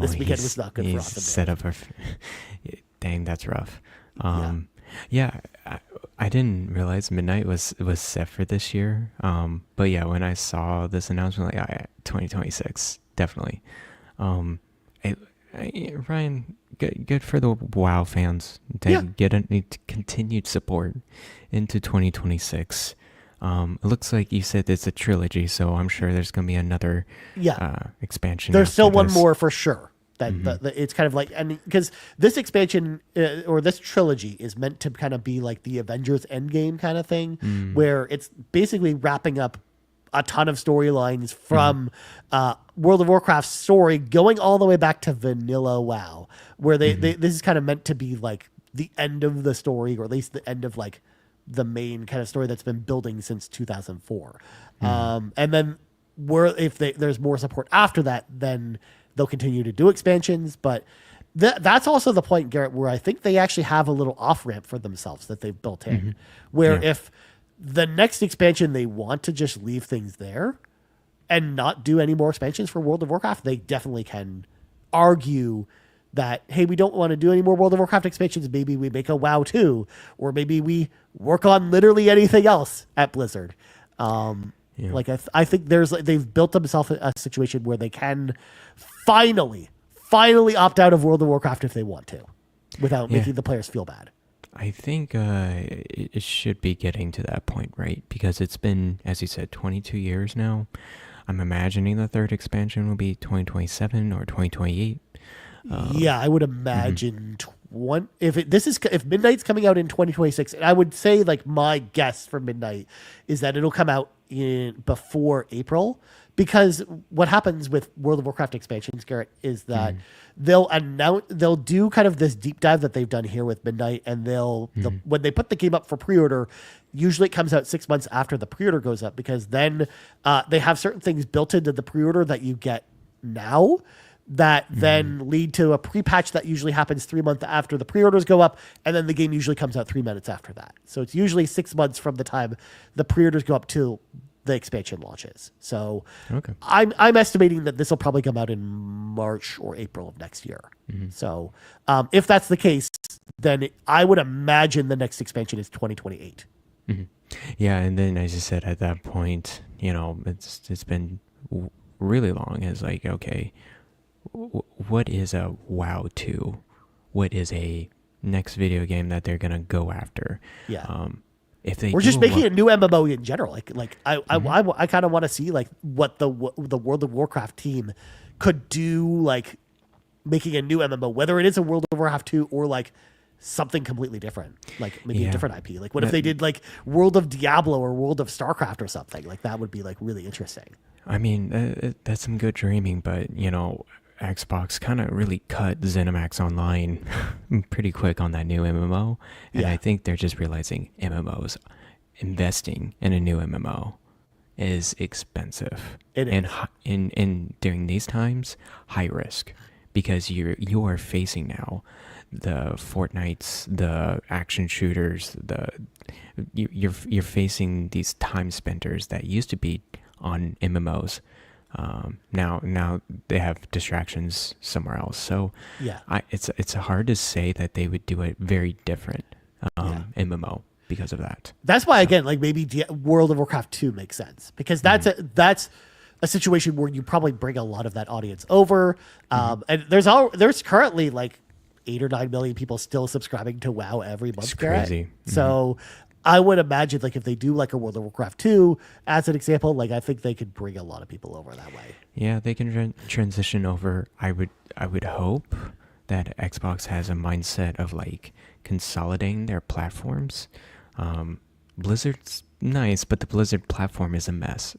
this weekend was not good for Awesome Dave. Set up dang, that's rough. Yeah, I didn't realize Midnight was set for this year. But yeah, when I saw this announcement, like 2026, definitely. Ryan, good for the WoW fans to get a continued support into 2026. It looks like you said it's a trilogy, so I'm sure there's going to be another expansion. There's still one more for sure. It's kind of like, and because this expansion or this trilogy is meant to kind of be like the Avengers Endgame kind of thing, where it's basically wrapping up a ton of storylines from World of Warcraft's story going all the way back to vanilla WoW, where this is kind of meant to be like the end of the story, or at least the end of like the main kind of story that's been building since 2004. And then if there's more support after that, then they'll continue to do expansions, but that's also the point, Garrett, where I think they actually have a little off-ramp for themselves that they've built in, where if the next expansion, they want to just leave things there and not do any more expansions for World of Warcraft, they definitely can argue that, hey, we don't want to do any more World of Warcraft expansions. Maybe we make a WoW 2, or maybe we work on literally anything else at Blizzard. Like I think they've built themselves a situation where they can finally opt out of World of Warcraft if they want to, without making the players feel bad. I think it should be getting to that point, right? Because it's been, as you said, 22 years now. I'm imagining the third expansion will be 2027 or 2028. I would imagine if Midnight's coming out in 2026, and I would say like my guess for Midnight is that it'll come out before April, because what happens with World of Warcraft expansions, Garrett, is that they'll do kind of this deep dive that they've done here with Midnight, and when they put the game up for pre-order, usually it comes out 6 months after the pre-order goes up, because then they have certain things built into the pre-order that you get now that then lead to a pre-patch that usually happens 3 months after the pre-orders go up, and then the game usually comes out 3 minutes after that. So it's usually 6 months from the time the pre-orders go up to the expansion launches. So I'm estimating that this will probably come out in March or April of next year. So if that's the case, then I would imagine the next expansion is 2028. Yeah, and then as you said, at that point, it's been really long. It's like, okay, what is a WoW 2? What is a next video game that they're gonna go after? Yeah. If they We're just making a new MMO in general. I kind of want to see like what the World of Warcraft team could do, like making a new MMO, whether it is a World of Warcraft 2 or like something completely different, like maybe a different IP. Like what if they did like World of Diablo or World of StarCraft or something? Like that would be like really interesting. I mean, that's some good dreaming, but Xbox kind of really cut ZeniMax Online pretty quick on that new MMO, and I think they're just realizing MMOs, investing in a new MMO is expensive. In during these times, high risk, because you are facing now the Fortnites, the action shooters, you're facing these time spenders that used to be on MMOs. Now they have distractions somewhere else. So it's hard to say that they would do a very different MMO because of that. That's why again, like maybe World of Warcraft 2 makes sense, because that's a situation where you probably bring a lot of that audience over. And there's currently like 8 or 9 million people still subscribing to WoW every month. It's crazy. So I would imagine like if they do like a World of Warcraft 2 as an example, like I think they could bring a lot of people over that way. Yeah, they can transition over. I would hope that Xbox has a mindset of like consolidating their platforms. Blizzard's nice, but the Blizzard platform is a mess.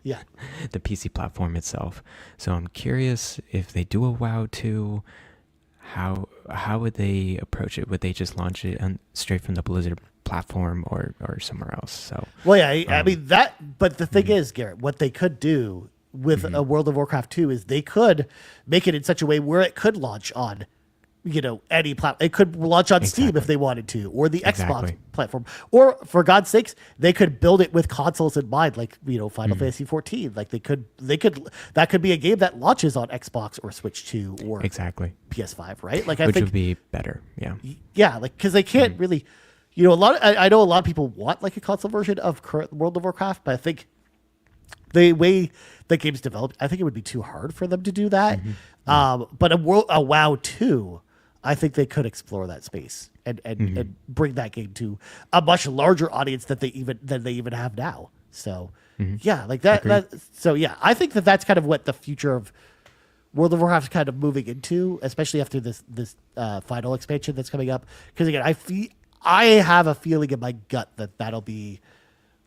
Yeah. The PC platform itself. So I'm curious if they do a WoW 2, how would they approach it? Would they just launch it straight from the Blizzard platform or somewhere else? So I mean that, but the thing is, Garrett, what they could do with a World of Warcraft 2 is they could make it in such a way where it could launch on any platform. It could launch on Steam if they wanted to, or the Xbox platform, or for God's sakes, they could build it with consoles in mind, like Final Fantasy 14. Like they could that could be a game that launches on Xbox or Switch 2 or PS5, right? Like which would be better. Yeah, like because they can't really. I know a lot of people want like a console version of current World of Warcraft, but I think the way the game's developed, I think it would be too hard for them to do that. But a WoW 2, I think they could explore that space and bring that game to a much larger audience than they even have now. So like that. So I think that's kind of what the future of World of Warcraft is kind of moving into, especially after this final expansion that's coming up. Because again, I have a feeling in my gut that that'll be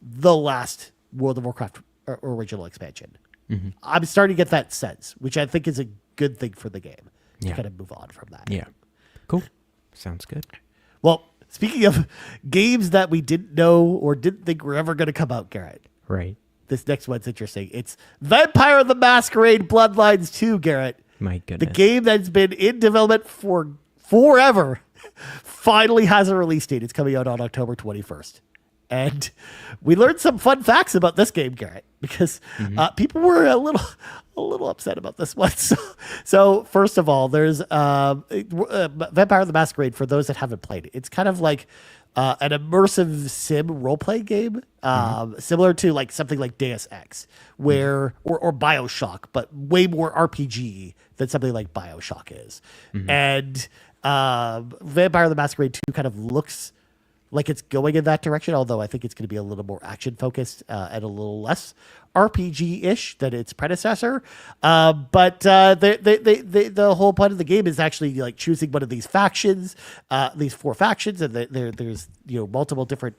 the last World of Warcraft original expansion. I'm starting to get that sense, which I think is a good thing for the game to kind of move on from that. Yeah. Cool. Sounds good. Well, speaking of games that we didn't know or didn't think were ever going to come out, Garrett. Right. This next one's interesting. It's Vampire the Masquerade Bloodlines 2, Garrett. My goodness. The game that's been in development for forever finally has a release date. It's coming out on October 21st. And we learned some fun facts about this game, Garrett, because people were a little upset about this one. So first of all, there's Vampire the Masquerade, for those that haven't played it. It's kind of like an immersive sim role-playing game, similar to like something like Deus Ex, or BioShock, but way more RPG than something like BioShock is. And Vampire the Masquerade 2 kind of looks like it's going in that direction, although I think it's going to be a little more action focused and a little less RPG-ish than its predecessor. But the whole point of the game is actually like choosing one of these factions, these 4 factions, and there's multiple different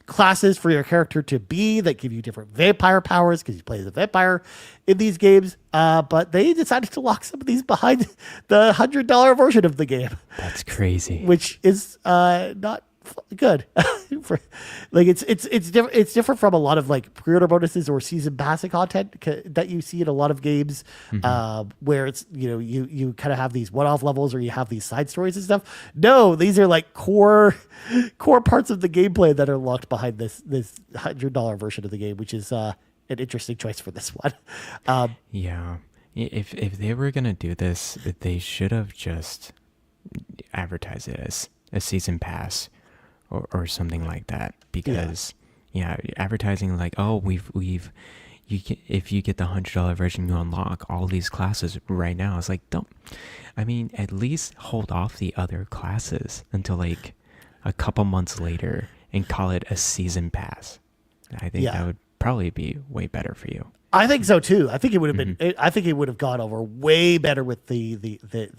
classes for your character to be that give you different vampire powers because you play as a vampire in these games. But they decided to lock some of these behind the $100 version of the game. That's crazy. Which is not good. It's different from a lot of like pre-order bonuses or season pass content that you see in a lot of games, where it's you kind of have these one-off levels or you have these side stories and stuff. No, these are like core parts of the gameplay that are locked behind this $100 version of the game, which is an interesting choice for this one. Yeah, if they were gonna do this, they should have just advertised it as a season pass or something like that, because advertising like, oh, if you get the $100 version, you unlock all these classes right now. It's like, at least hold off the other classes until like a couple months later and call it a season pass. I think that would probably be way better for you. I think so too. I think it would have been. I think it would have gone over way better with the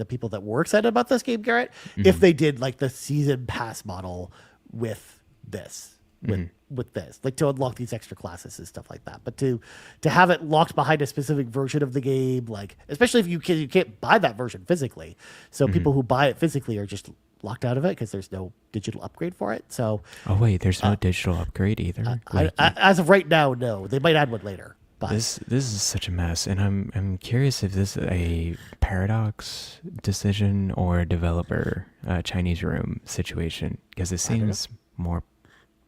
people that were excited about this game, Garrett, if they did like the season pass model with this, with this, like to unlock these extra classes and stuff like that. But to have it locked behind a specific version of the game, like especially if you can't buy that version physically, so people who buy it physically are just locked out of it because there's no digital upgrade for it. So there's no digital upgrade either. As of right now, no. They might add one later. This is such a mess, and I'm curious if this is a Paradox decision or a developer Chinese room situation, because it seems more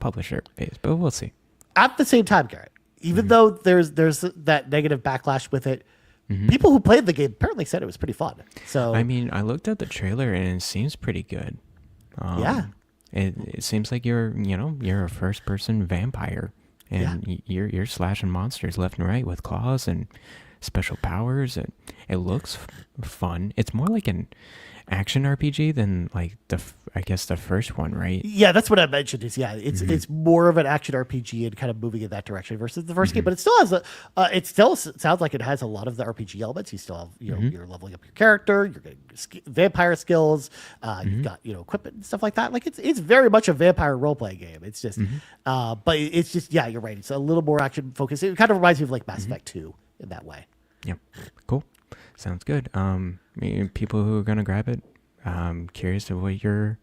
publisher based, but we'll see. At the same time, Garrett, even though there's that negative backlash with it, people who played the game apparently said it was pretty fun. So I looked at the trailer and it seems pretty good. It seems like you're a first person vampire. And you're slashing monsters left and right with claws and special powers. And it looks fun. It's more like an action RPG than like the first one, right? Yeah, that's what I mentioned. It's more of an action RPG and kind of moving in that direction versus the first game. But it still has it still sounds like it has a lot of the RPG elements. You still have you're leveling up your character. You're getting vampire skills. You've got equipment and stuff like that. Like it's very much a vampire role playing game. It's just but it's just you're right. It's a little more action focused. It kind of reminds me of like Mass Effect 2 in that way. Yep. Cool. Sounds good. People who are gonna grab it, curious of what you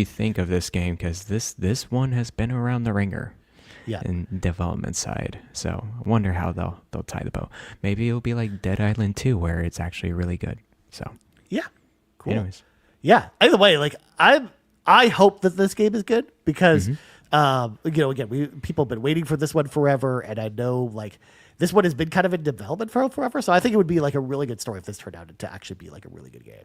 think of this game, because this one has been around the ringer, in development side. So I wonder how they'll tie the bow. Maybe it'll be like Dead Island 2, where it's actually really good. So cool. Anyways, either way, like I hope that this game is good because again, people have been waiting for this one forever, and I know like. This one has been kind of in development for forever, so I think it would be like a really good story if this turned out to actually be like a really good game.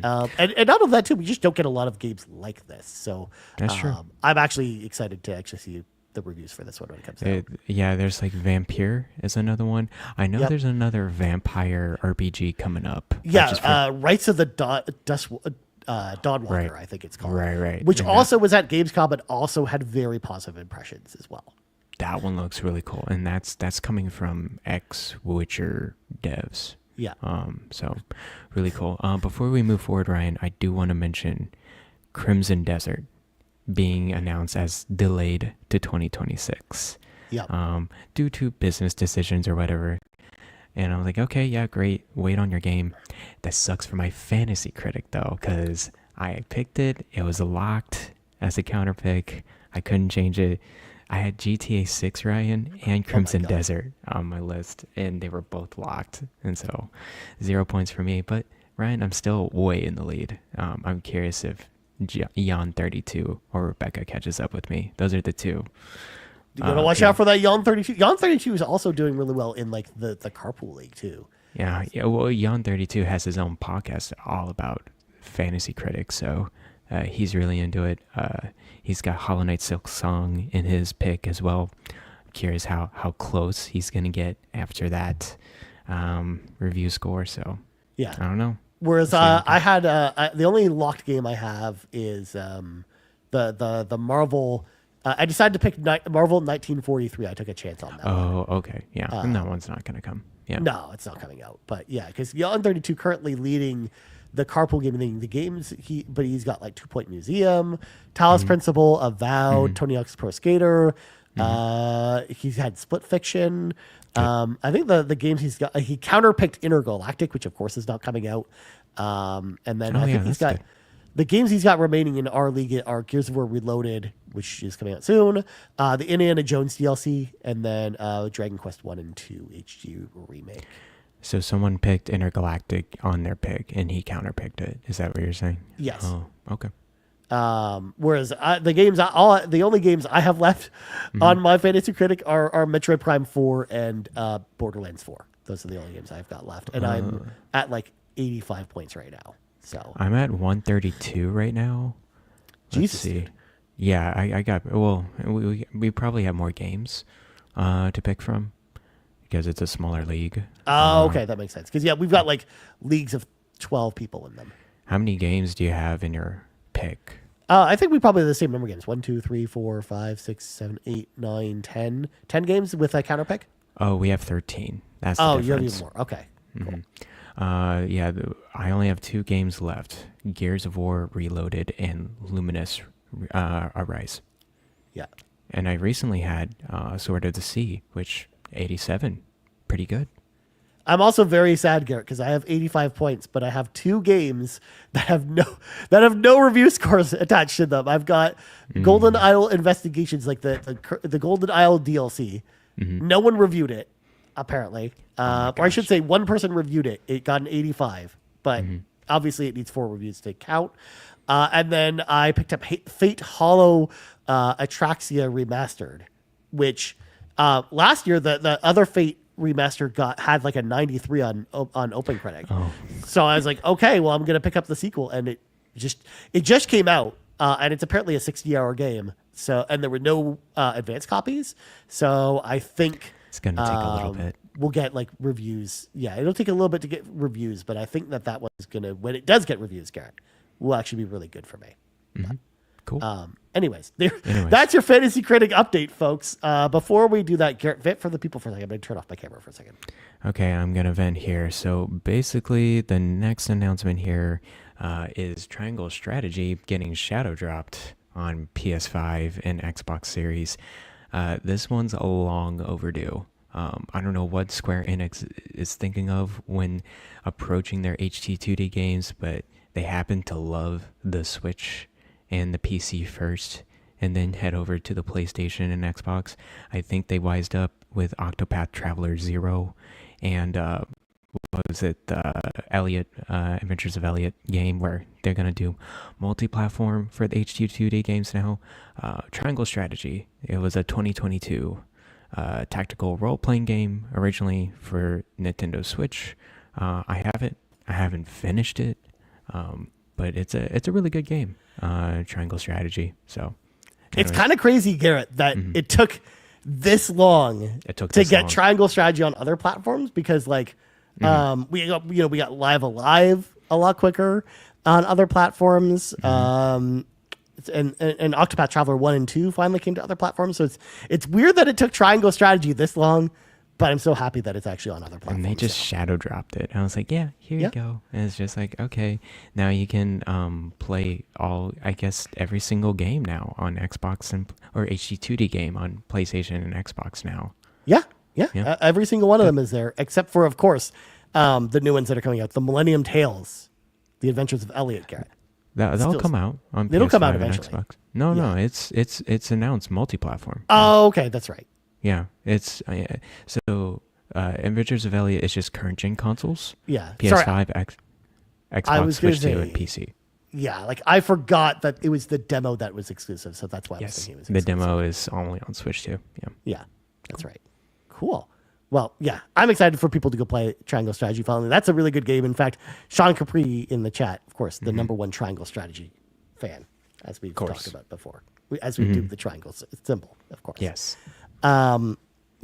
And not only that too, we just don't get a lot of games like this. So that's true. I'm actually excited to actually see the reviews for this one when it comes out. There's like Vampire is another one. I know there's another vampire RPG coming up. Rights of the Dawnwalker, I think it's called. Right. Which also was at Gamescom and also had very positive impressions as well. That one looks really cool, and that's coming from ex-Witcher devs. So really cool. Before we move forward, Ryan, I do want to mention Crimson Desert being announced as delayed to 2026. Due to business decisions or whatever. And I was like, okay, yeah, great. Wait on your game. That sucks for my fantasy critic though, because I picked it. It was locked as a counter pick. I couldn't change it. I had GTA 6, Ryan, and Crimson Desert on my list, and they were both locked. And so 0 points for me. But, Ryan, I'm still way in the lead. I'm curious if Jan32 or Rebecca catches up with me. Those are the two. You got to watch out for that Jan32. Jan32 is also doing really well in like the Carpool League, too. Yeah. Well, Jan32 has his own podcast all about fantasy critics, so... he's really into it. He's got Hollow Knight Silk Song in his pick as well. I'm curious how close he's going to get after that review score. So, I don't know. Whereas I had the only locked game I have is the Marvel. I decided to pick Marvel 1943. I took a chance on that. Oh, okay. Yeah. And that one's not going to come. Yeah. No, it's not coming out. But yeah, because Yawn 32 currently leading the carpool gaming thing. The games but he's got like 2 Point Museum, Talos Principle, Avowed, Tony Hawk's Pro Skater. He's had Split Fiction. I think the games he's got, he counterpicked Intergalactic, which of course is not coming out. And then I think he's got the games he's got remaining in our league are Gears of War Reloaded, which is coming out soon, the Indiana Jones DLC, and then Dragon Quest 1 and 2 HD remake. So someone picked Intergalactic on their pick, and he counterpicked it. Is that what you're saying? Yes. Oh, okay. Whereas the only games I have left on my Fantasy Critic are Metroid Prime 4 and Borderlands 4. Those are the only games I've got left, and I'm at like 85 points right now. So I'm at 132 right now. Let's see. Dude. Yeah, I got. Well, we probably have more games to pick from because it's a smaller league. Oh, okay, that makes sense. Because yeah, we've got like leagues of 12 people in them. How many games do you have in your pick? I think we probably have the same number of games. 1, 2, 3, 4, 5, 6, 7, 8, 9, 10. 10 games with a counter pick? Oh, we have 13. That's the difference. You have even more. Okay. Cool. Yeah, I only have 2 games left. Gears of War Reloaded and Luminous Arise. Yeah. And I recently had Sword of the Sea, which 87. Pretty good. I'm also very sad, Garrett, because I have 85 points, but I have 2 games that have no review scores attached to them. I've got Golden Isle Investigations, like the Golden Isle DLC. No one reviewed it, apparently. Or I should say one person reviewed it. It got an 85, but obviously it needs 4 reviews to count. And then I picked up Fate Hollow Atraxia Remastered, which last year the other Fate remaster had like a 93 on OpenCritic. So I was like, okay, well, I'm gonna pick up the sequel, and it just came out, and it's apparently a 60-hour game. So, and there were no advanced copies, so I think it's gonna take a little bit. We'll get like reviews. Yeah, it'll take a little bit to get reviews, but I think that one's gonna, when it does get reviews, Garrett, will actually be really good for me. Cool. Anyways, that's your Fantasy Critic update, folks. Before we do that, Garrett, vent for the people for a second. I'm going to turn off my camera for a second. Okay, I'm going to vent here. So basically, the next announcement here is Triangle Strategy getting shadow dropped on PS5 and Xbox Series. This one's a long overdue. I don't know what Square Enix is thinking of when approaching their HT2D games, but they happen to love the Switch and the PC first, and then head over to the PlayStation and Xbox. I think they wised up with Octopath Traveler 0 and what was it, the Adventures of Elliot game, where they're going to do multi-platform for the HT2D games now. Triangle Strategy, it was a 2022 tactical role-playing game originally for Nintendo Switch. I have it. I haven't finished it, but it's a really good game. Triangle Strategy. So it's kind of crazy, Garrett, that it took this long to get Triangle Strategy on other platforms, because like we got Live Alive a lot quicker on other platforms. And Octopath Traveler 1 and 2 finally came to other platforms. So it's weird that it took Triangle Strategy this long, but I'm so happy that it's actually on other platforms. And they just shadow dropped it. I was like, yeah, here you go. And it's just like, okay, now you can play every single game now on Xbox or HD2D game on PlayStation and Xbox now. Yeah. Every single one of them is there, except for, of course, the new ones that are coming out. The Millennium Tales, The Adventures of Elliot, Garrett. That'll come out on PS5 it'll come out eventually. And Xbox. No, it's announced multi-platform. Oh, okay, that's right. Yeah, it's Adventures of Elliot is just current gen consoles. Yeah, PS5, Xbox, Switch 2, and PC. Yeah, like I forgot that it was the demo that was exclusive, so that's why I was thinking it was exclusive. The demo is only on Switch 2. Yeah, that's right. Cool. Well, yeah, I'm excited for people to go play Triangle Strategy finally. That's a really good game. In fact, Sean Capri in the chat, of course, the number one Triangle Strategy fan, as we've talked about before, as we do the triangle symbol, of course. Yes. Well,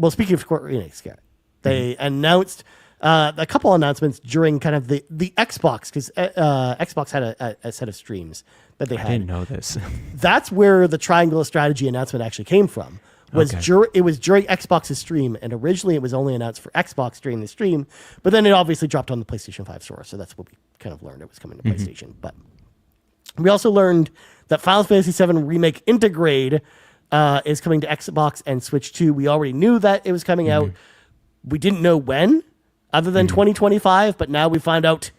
speaking of Square Enix, Garrett, they announced a couple announcements during kind of the Xbox, because Xbox had a set of streams that they had. I didn't know this. That's where the triangle strategy announcement actually came from. It was during Xbox's stream, and originally it was only announced for Xbox during the stream, but then it obviously dropped on the PlayStation 5 store, so that's what we kind of learned it was coming to PlayStation. But we also learned that Final Fantasy VII Remake Intergrade is coming to Xbox and Switch 2. We already knew that it was coming out. We didn't know when, other than 2025, but now we find out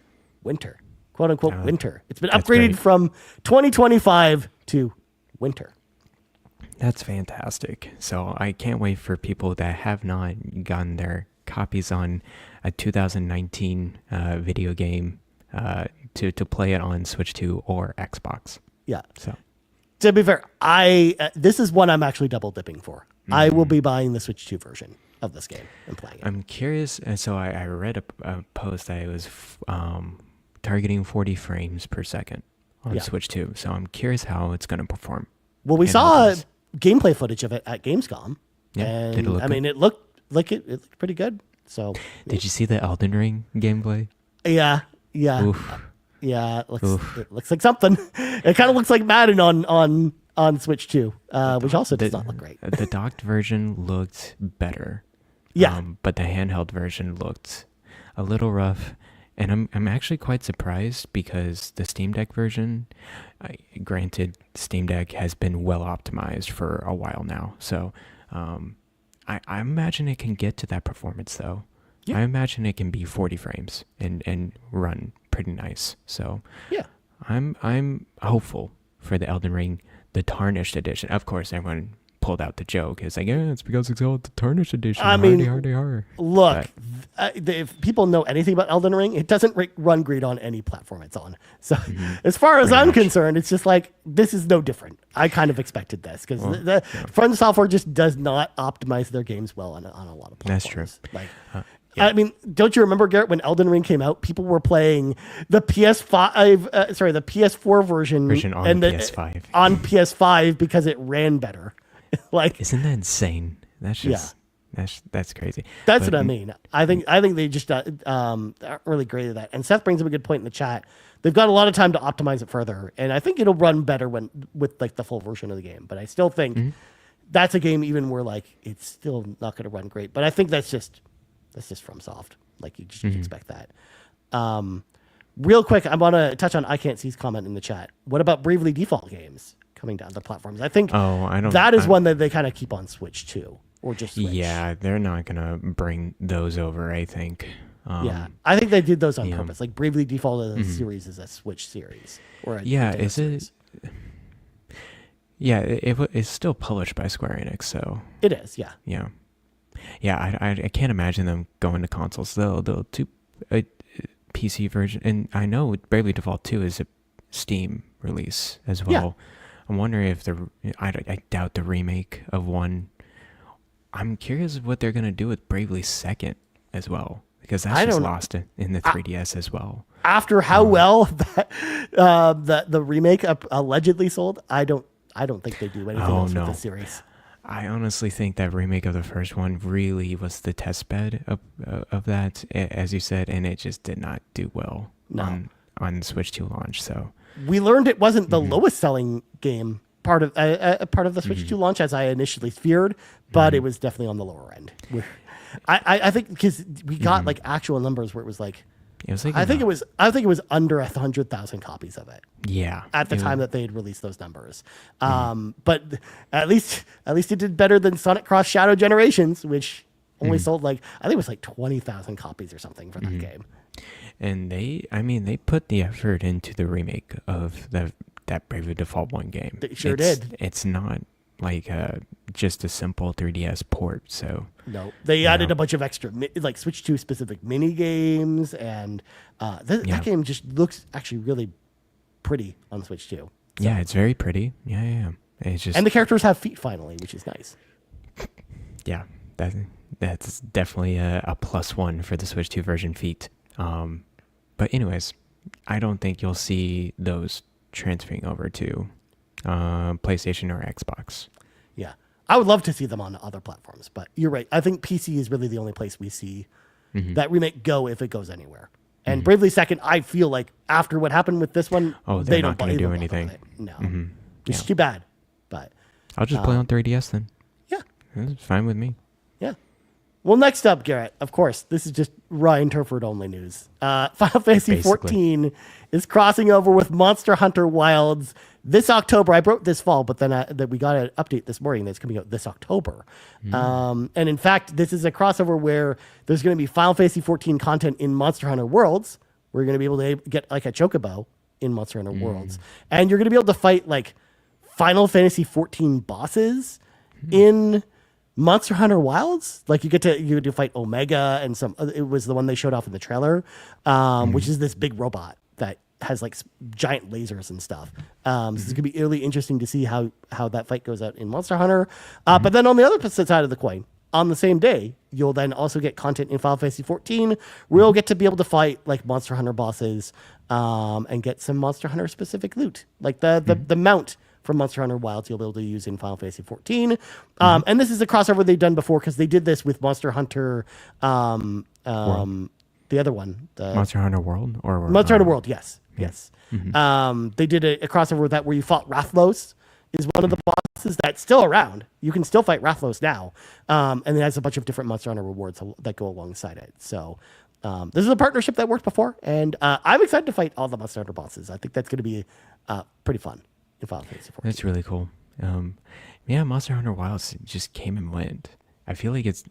winter, quote unquote winter. It's been upgraded from 2025 to winter. That's fantastic. So I can't wait for people that have not gotten their copies on a 2019 video game to play it on Switch 2 or Xbox. Yeah. So to be fair, this is one I'm actually double dipping for. I will be buying the Switch 2 version of this game and playing it. I'm curious. So I read a post that it was targeting 40 frames per second on Switch 2. So I'm curious how it's going to perform. Well, we saw gameplay footage of it at Gamescom. Yeah, and did it look good? It looked like it looked pretty good. So did you see the Elden Ring gameplay? Yeah. Oof. Yeah, it looks like something. It kind of looks like Madden on Switch 2, which also does not look great. The docked version looked better. Yeah. But the handheld version looked a little rough. And I'm actually quite surprised because the Steam Deck version, granted, Steam Deck has been well optimized for a while now. So I imagine it can get to that performance, though. Yeah. I imagine it can be 40 frames and run pretty nice. So yeah, I'm hopeful for the Elden Ring, the Tarnished Edition. Of course, everyone pulled out the joke. It's like, yeah, it's because it's called the Tarnished Edition. I mean, hardy. Look, if people know anything about Elden Ring, it doesn't run great on any platform it's on. So as far as I'm concerned, it's just like, this is no different. I kind of expected this because From Software just does not optimize their games well on a lot of platforms. That's true. Like, I mean, don't you remember, Garrett, when Elden Ring came out, people were playing the the PS4 version on PS5 on PS5 because it ran better. Like, isn't that insane? That's just that's crazy. That's what I mean. I think they just aren't really great at that. And Seth brings up a good point in the chat. They've got a lot of time to optimize it further, and I think it'll run better with like the full version of the game. But I still think that's a game even where like it's still not going to run great. But I think that's just FromSoft. Like you just expect that. Real quick, I want to touch on I Can't See's comment in the chat. What about Bravely Default games coming down the platforms? I think that is one that they kind of keep on Switch too, or just Switch. Yeah, they're not gonna bring those over. I think. I think they did those on purpose. Like Bravely Default as a series is a Switch series, or is series. it? Yeah, it's still published by Square Enix, so it is. Yeah. Yeah, I can't imagine them going to consoles. They'll do a PC version, and I know Bravely Default 2 is a Steam release as well. Yeah. I'm wondering if I doubt the remake of 1. I'm curious what they're gonna do with Bravely 2nd as well, because that's just lost in the 3DS as well. After how well that the remake allegedly sold, I don't think they do anything else with the series. I honestly think that remake of the first one really was the test bed of that, as you said, and it just did not do well on Switch 2 launch. So we learned it wasn't the lowest selling game part of the Switch 2 launch as I initially feared, but it was definitely on the lower end. I think because we got like actual numbers where it was like. I think it was under 100,000 copies of it. Yeah. At the time that they had released those numbers. But at least it did better than Sonic Cross Shadow Generations, which only sold I think it was 20,000 copies or something for that game. And they put the effort into the remake of that Bravely Default 1 game. They sure did. It's not just a simple 3DS port. So no, they added a bunch of extra Switch 2 specific mini games, and that game just looks actually really pretty on Switch 2. So. Yeah, it's very pretty. Yeah. It's just, and the characters have feet finally, which is nice. Yeah, that's definitely a +1 for the Switch 2 version feet. But anyways, I don't think you'll see those transferring over to PlayStation or Xbox. Yeah, I would love to see them on other platforms, but you're right. I think PC is really the only place we see that remake go if it goes anywhere. And Bravely Second, I feel like after what happened with this one, they're not going to do anything. No, it's too bad. But I'll just play on 3DS then. Yeah, it's fine with me. Yeah. Well, next up, Garrett, of course, this is just Ryan Turford only news. Final Fantasy XIV is crossing over with Monster Hunter Wilds this October. I wrote this fall, but then we got an update this morning that's coming out this October. And in fact, this is a crossover where there's going to be Final Fantasy XIV content in Monster Hunter Worlds. We're going to be able to get like a chocobo in Monster Hunter Worlds. And you're going to be able to fight like Final Fantasy XIV bosses in Monster Hunter Wilds. Like you get to fight Omega and it was the one they showed off in the trailer, which is this big robot that has like giant lasers and stuff. So it's gonna be really interesting to see how that fight goes out in Monster Hunter. But then on the other side of the coin, on the same day, you'll then also get content in Final Fantasy XIV where you'll get to be able to fight like Monster Hunter bosses and get some Monster Hunter specific loot, like the mount from Monster Hunter Wilds you'll be able to use in Final Fantasy XIV. And this is a crossover they've done before because they did this with Monster Hunter, the other one. Monster Hunter World? Or Monster Hunter World, yes. Yes. They did a crossover with that where you fought Rathlos is one of the bosses that's still around. You can still fight Rathlos now. And it has a bunch of different Monster Hunter rewards that go alongside it. So this is a partnership that worked before. And I'm excited to fight all the Monster Hunter bosses. I think that's going to be pretty fun. That's really cool. Monster Hunter Wilds just came and went. I feel like it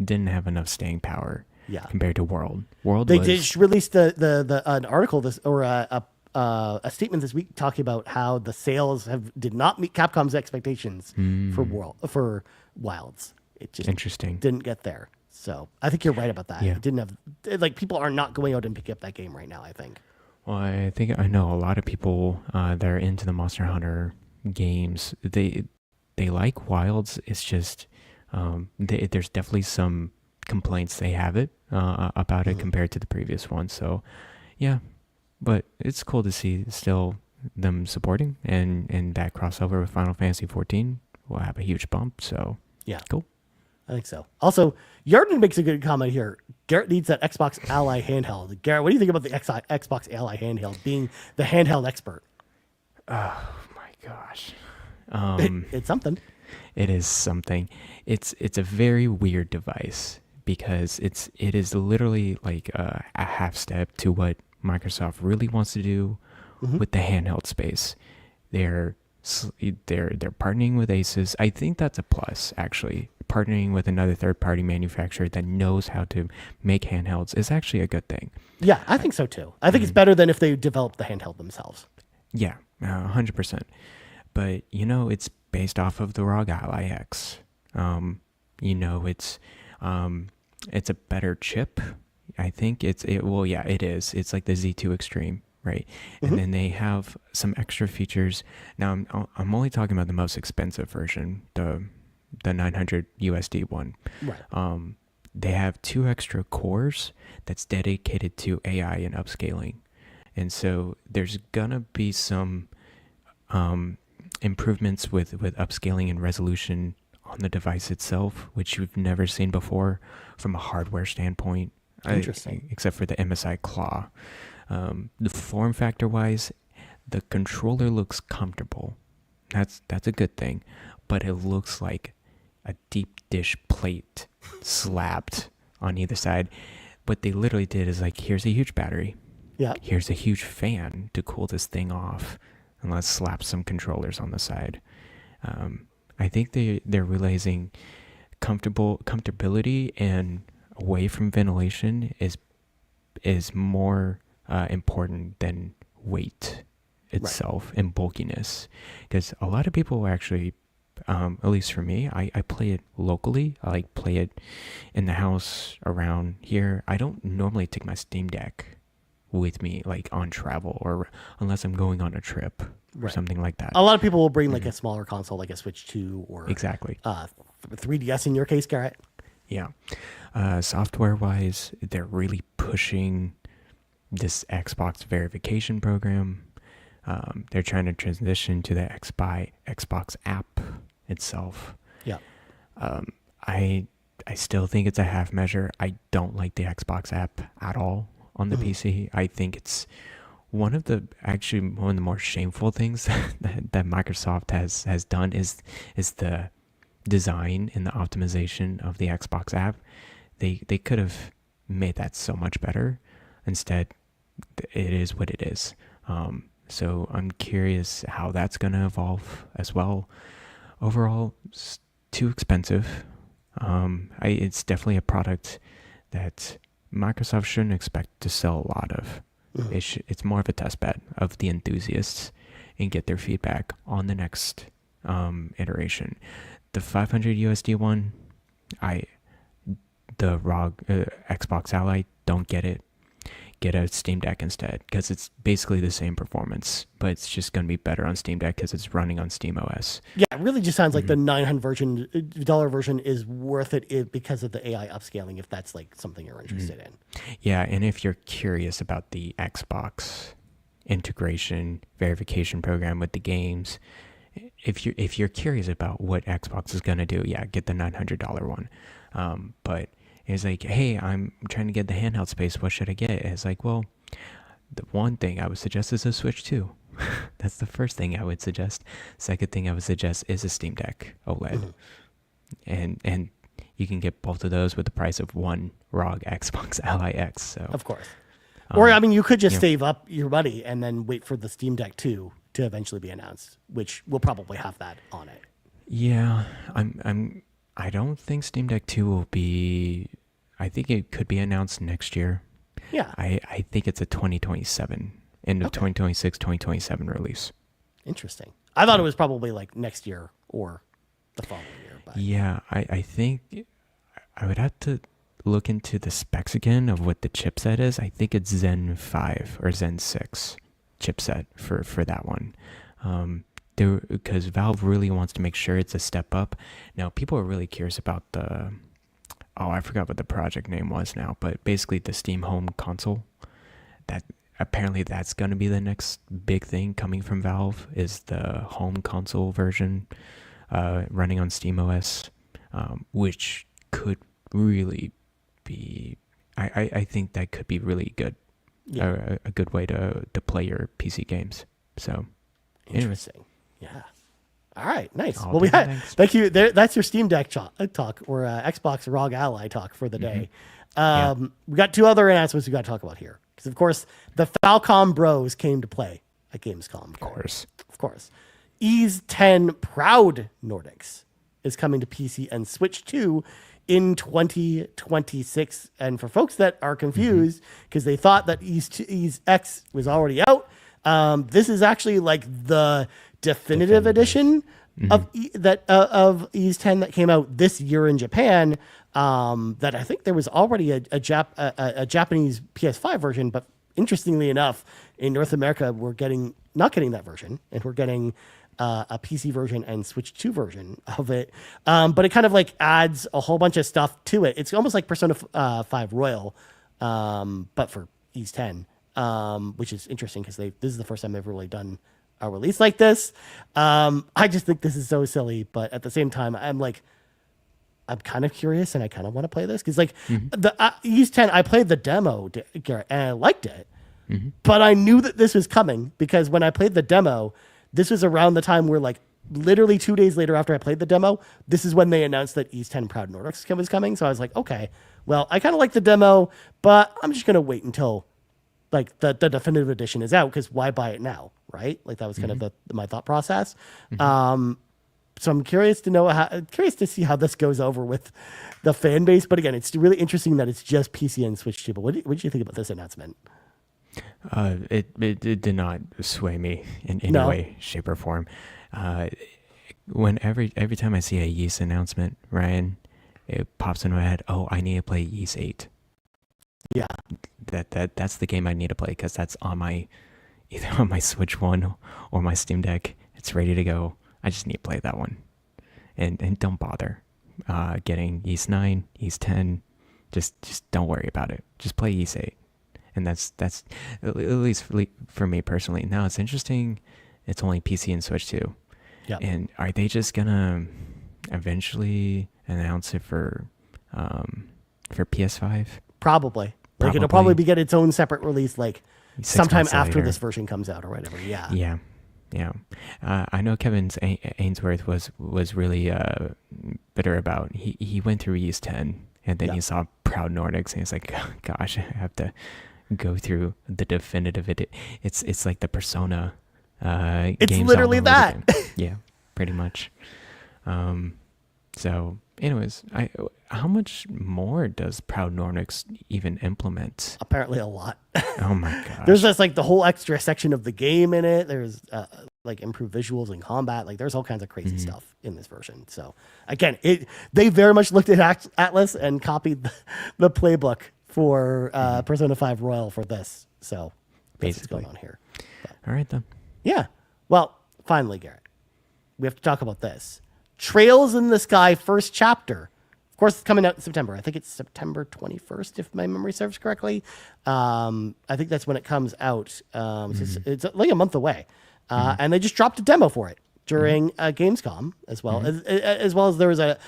didn't have enough staying power. Compared to World. They just released an article a statement this week talking about how the sales did not meet Capcom's expectations for Wilds. It just didn't get there. So I think you're right about that. It didn't have people are not going out and picking up that game right now, I think. Well, I know a lot of people that are into the Monster Hunter games. They like Wilds. It's just there's definitely some complaints they have about it compared to the previous one. So, yeah, but it's cool to see still them supporting and that crossover with Final Fantasy XIV will have a huge bump. So, cool. I think so. Also, Yarden makes a good comment here. Garrett needs that Xbox Ally handheld. Garrett, what do you think about the Xbox Ally handheld being the handheld expert? Oh my gosh. It's something. It is something. It's a very weird device because it is literally like a half step to what Microsoft really wants to do with the handheld space. They're partnering with Asus. I think that's a plus, actually. Partnering with another third-party manufacturer that knows how to make handhelds is actually a good thing. Yeah, I think so too. I think it's better than if they developed the handheld themselves. Yeah, 100%. But, it's based off of the ROG Ally X. It's a better chip. I think it is. It's like the Z2 Extreme, right? And then they have some extra features. Now, I'm only talking about the most expensive version, the 900 USD one. Right. They have 2 extra cores that's dedicated to AI and upscaling. And so there's gonna be some improvements with upscaling and resolution on the device itself, which you've never seen before from a hardware standpoint. Interesting. Except for the MSI Claw. The form factor wise, the controller looks comfortable. That's a good thing. But it looks like a deep dish plate slapped on either side. What they literally did is like, here's a huge battery. Yeah. Here's a huge fan to cool this thing off. And let's slap some controllers on the side. I think they're realizing comfortability and away from ventilation is more important than weight itself and bulkiness. Because a lot of people actually, at least for me, I play it locally. I like play it in the house around here. I don't normally take my Steam Deck with me like on travel or unless I'm going on a trip or something like that. A lot of people will bring like a smaller console like a Switch 2 or 3DS in your case, Garrett. Yeah. Software wise, they're really pushing this Xbox verification program. They're trying to transition to the Xbox app itself. Yeah. I I still think it's a half measure. I don't like the Xbox app at all on the PC. I think it's one of the more shameful things that Microsoft has done is the design and the optimization of the Xbox app. They could have made that so much better. Instead, it is what it is. So I'm curious how that's going to evolve as well. Overall, it's too expensive. It's definitely a product that Microsoft shouldn't expect to sell a lot of. It's more of a test bed of the enthusiasts and get their feedback on the next iteration. The 500 USD one, the ROG Xbox Ally, don't get it. Get a Steam Deck instead, because it's basically the same performance, but it's just going to be better on Steam Deck because it's running on SteamOS. Yeah, it really just sounds like the $900 version is worth it because of the AI upscaling, if that's like something you're interested in. Yeah, and if you're curious about the Xbox integration verification program with the games, if you're curious about what Xbox is going to do, yeah, get the $900 one. But it's like, hey, I'm trying to get the handheld space. What should I get? It's like, well, the one thing I would suggest is a Switch 2. That's the first thing I would suggest. Second thing I would suggest is a Steam Deck OLED. And you can get both of those with the price of one ROG Xbox Ally X. So of course. Or, I mean, you could just save up your money and then wait for the Steam Deck 2 to eventually be announced, which will probably have that on it. Yeah, I don't think Steam Deck 2 will be... I think it could be announced next year. Yeah. I think it's a 2027, end of 2026, 2027 release. Interesting. I thought it was probably like next year or the following year. But. Yeah, I think I would have to look into the specs again of what the chipset is. I think it's Zen 5 or Zen 6 chipset for that one. Because Valve really wants to make sure it's a step up. Now, people are really curious about I forgot what the project name was now, but basically the Steam Home console. That apparently that's going to be the next big thing coming from Valve, is the home console version running on SteamOS, which could really be... I think that could be really good. Yeah. A good way to play your PC games. So interesting. Yeah. All right, nice. Well, thank you. That's your Steam Deck talk or Xbox ROG Ally talk for the day. We got two other announcements we got to talk about here. Because, of course, the Falcom Bros came to play at Gamescom. Of course. Ys 10 Proud Nordics is coming to PC and Switch 2 in 2026. And for folks that are confused, because they thought that Ys X was already out, this is actually like the definitive edition of Ys 10 that came out this year in Japan. That I think there was already a Japanese PS5 version, but interestingly enough, in North America, we're not getting that version, and we're getting a PC version and Switch 2 version of it. But it kind of like adds a whole bunch of stuff to it. It's almost like Persona 5 Royal, but for Ys 10, which is interesting because this is the first time they've really done a release like this. I just think this is so silly, but at the same time, I'm kind of curious and I kind of want to play this because the Ys 10, I played the demo, Garrett, and I liked it, but I knew that this was coming because when I played the demo, this was around the time where literally 2 days later after I played the demo, this is when they announced that Ys 10 Proud Nordics was coming. So I was like, okay, well, I kind of like the demo, but I'm just going to wait until the definitive edition is out because why buy it now, right? Like that was kind of my thought process. So I'm curious to see how this goes over with the fan base. But again, it's really interesting that it's just PC and Switch 2. But what did you think about this announcement? It did not sway me in any way, shape, or form. Every time I see a Ys announcement, Ryan, it pops in my head. Oh, I need to play Ys 8. Yeah, that's the game I need to play because that's either on my Switch 1 or my Steam Deck. It's ready to go. I just need to play that one, and don't bother getting Ys 9, Ys 10. Just don't worry about it. Just play Ys 8, and that's at least for me personally. Now it's interesting. It's only PC and Switch 2. Yeah. And are they just gonna eventually announce it for for PS5. Probably. Like it'll probably be get its own separate release, like 6 sometime months after later. this version comes out or whatever. Yeah. Yeah. I know Kevin Ainsworth was really bitter about. He went through Ys 10 and then he saw Proud Nordics and he's like, oh, gosh, I have to go through the definitive. It's like the Persona. It's games literally all over that. again. Yeah, pretty much. So, anyways, how much more does Proud Nordics even implement? Apparently a lot. Oh my gosh. There's just like the whole extra section of the game in it. There's like improved visuals and combat. Like there's all kinds of crazy stuff in this version. So again, they very much looked at Atlas and copied the playbook for Persona 5 Royal for this. So that's what's going on here. But, all right then. yeah. Well, finally, Garrett, we have to talk about this. Trails in the Sky first chapter. Of course, it's coming out in September. I think it's September 21st, if my memory serves correctly. I think that's when it comes out. So it's like a month away. And they just dropped a demo for it during Gamescom as well. As well as there was a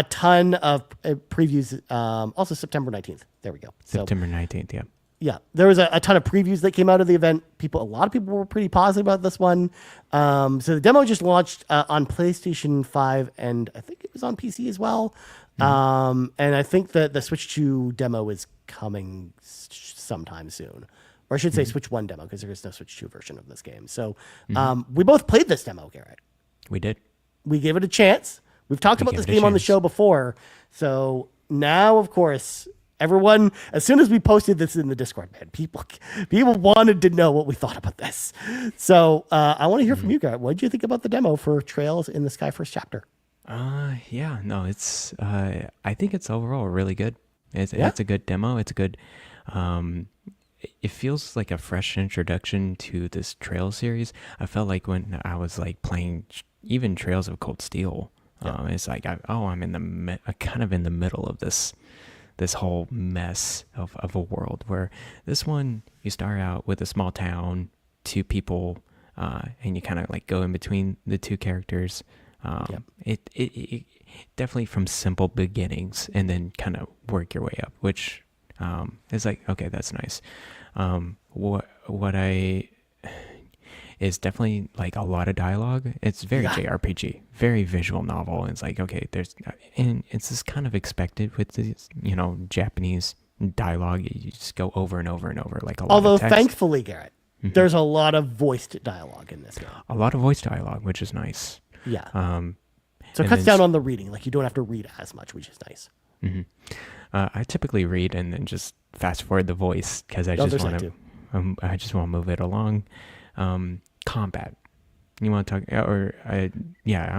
ton of previews. Also September 19th. There we go. September 19th, yeah. Yeah, there was a ton of previews that came out of the event. A lot of people were pretty positive about this one. So the demo just launched on PlayStation 5, and I think it was on PC as well. And I think that the Switch 2 demo is coming sometime soon. Or I should say Switch 1 demo, because there is no Switch 2 version of this game. So we both played this demo, Garrett. We did. We gave it a chance. We've talked about this game on the show before. So now, of course... Everyone, as soon as we posted this in the Discord, man, people wanted to know what we thought about this. So I want to hear from you, Garrett. What did you think about the demo for Trails in the Sky first chapter? Yeah, no, it's. I think it's overall really good. It's a good demo. It's a good. It feels like a fresh introduction to this Trails series. I felt like when I was like playing even Trails of Cold Steel, it's like I'm in kind of in the middle of this whole mess of a world, where this one, you start out with a small town, 2 people, and you kind of like go in between the 2 characters. It definitely from simple beginnings and then kind of work your way up, which is like, okay, that's nice. What I is definitely like a lot of dialogue. It's very JRPG, very visual novel. And it's like, okay, and it's just kind of expected with this, Japanese dialogue. You just go over and over and over, like a lot Although of text. thankfully, Garrett, there's a lot of voiced dialogue in this game. A lot of voice dialogue, which is nice. Yeah. So it cuts down on the reading. Like you don't have to read as much, which is nice. I typically read and then just fast forward the voice because I just want to. I just want to move it along. Combat. You want to talk, I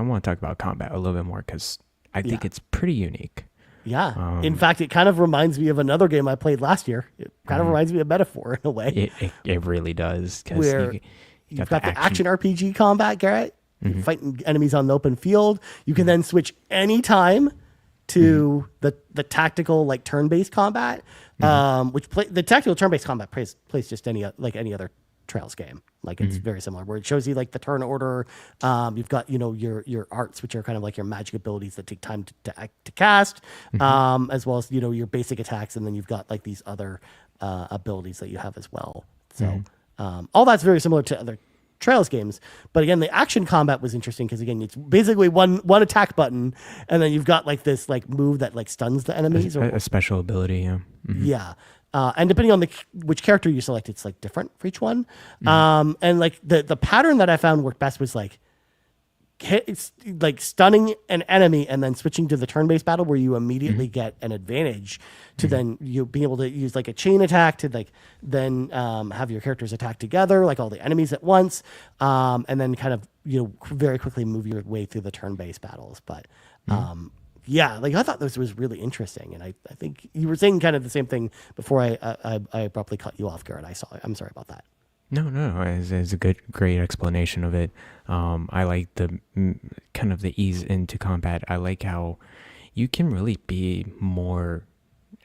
want to talk about combat a little bit more because I think it's pretty unique. Yeah. In fact, it kind of reminds me of another game I played last year. It kind of reminds me of Metaphor in a way. It really does. Where you've got the action RPG combat, Garrett. You're fighting enemies on the open field. You can then switch anytime to the tactical, like turn-based combat, the tactical turn-based combat plays just any other Trails game. Like it's very similar, where it shows you like the turn order. You've got your arts, which are kind of like your magic abilities that take time to cast, as well as your basic attacks, and then you've got like these other abilities that you have as well. So all that's very similar to other Trails games, but again, the action combat was interesting because again, it's basically one attack button, and then you've got like this like move that like stuns the enemies, a special ability. Yeah. And depending on which character you select, it's like different for each one. And like the pattern that I found worked best was like it's like stunning an enemy and then switching to the turn-based battle where you immediately get an advantage to then you being able to use like a chain attack to like then have your characters attack together, like all the enemies at once, and then kind of very quickly move your way through the turn-based battles. But yeah, like I thought this was really interesting, and I think you were saying kind of the same thing before I abruptly cut you off, Garrett. I'm sorry about that. No, it's a great explanation of it. I like the kind of the ease into combat. I like how you can really be more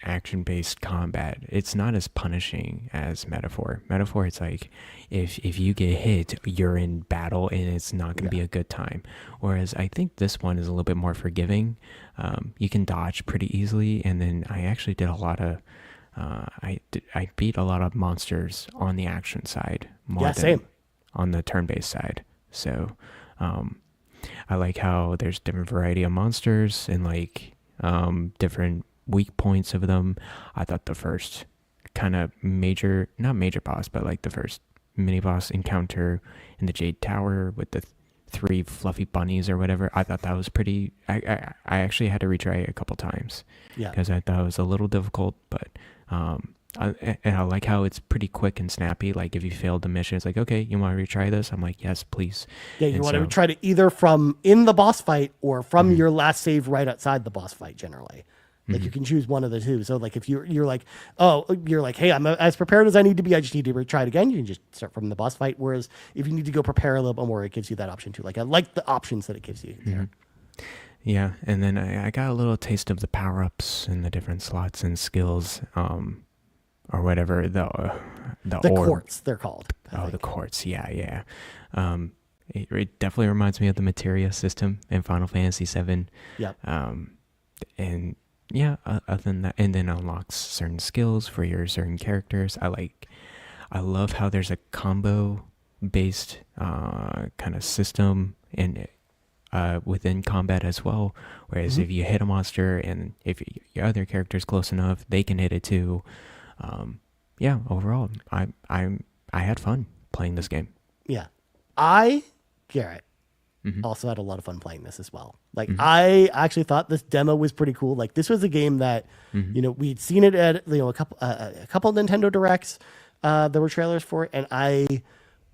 action-based combat, it's not as punishing as Metaphor. Metaphor, it's like if you get hit, you're in battle and it's not going to be a good time. Whereas I think this one is a little bit more forgiving. You can dodge pretty easily, and then I actually did a lot of I beat a lot of monsters on the action side more than on the turn-based side. So I like how there's different variety of monsters and like different weak points of them. I thought the first kind of not major boss, but like the first mini boss encounter in the Jade Tower with the 3 fluffy bunnies or whatever, I thought that was pretty. I actually had to retry it a couple times because I thought it was a little difficult, but I like how it's pretty quick and snappy. Like if you failed the mission, it's like, okay, you want to retry this? I'm like, yes, please. Yeah, you want to retry it either from in the boss fight or from your last save right outside the boss fight. Generally, like you can choose one of the two. So like if you're like, hey, I'm as prepared as I need to be. I just need to retry it again. You can just start from the boss fight. Whereas if you need to go prepare a little bit more, it gives you that option too. Like I like the options that it gives you there. Yeah, and then I got a little taste of the power-ups and the different slots and skills, or whatever, the quartz, they're called. The quartz, yeah. It definitely reminds me of the materia system in Final Fantasy VII. Yep. And yeah, other than that, and then unlocks certain skills for your certain characters. I love how there's a combo-based kind of system and within combat as well. Whereas if you hit a monster and if your other character's close enough, they can hit it too. Overall, I had fun playing this game. Yeah. Garrett, also had a lot of fun playing this as well. Like I actually thought this demo was pretty cool. Like this was a game that, we'd seen it at, a couple Nintendo Directs. There were trailers for it, and I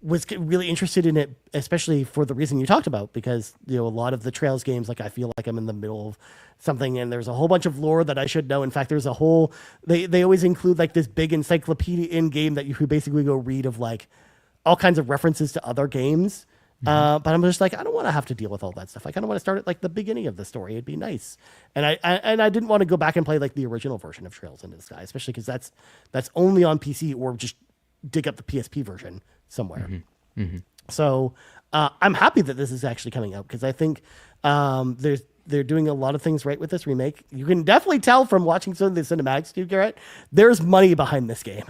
was really interested in it, especially for the reason you talked about, because, a lot of the Trails games, like I feel like I'm in the middle of something and there's a whole bunch of lore that I should know. In fact, there's a whole, they always include like this big encyclopedia in game that you could basically go read of like all kinds of references to other games. But I'm just like, I don't want to have to deal with all that stuff. I kind of want to start at like the beginning of the story. It'd be nice. And I didn't want to go back and play like the original version of Trails into the Sky, especially because that's only on PC, or just dig up the PSP version somewhere. So I'm happy that this is actually coming out, because I think they're doing a lot of things right with this remake. You can definitely tell from watching some of the cinematics too, Garrett, there's money behind this game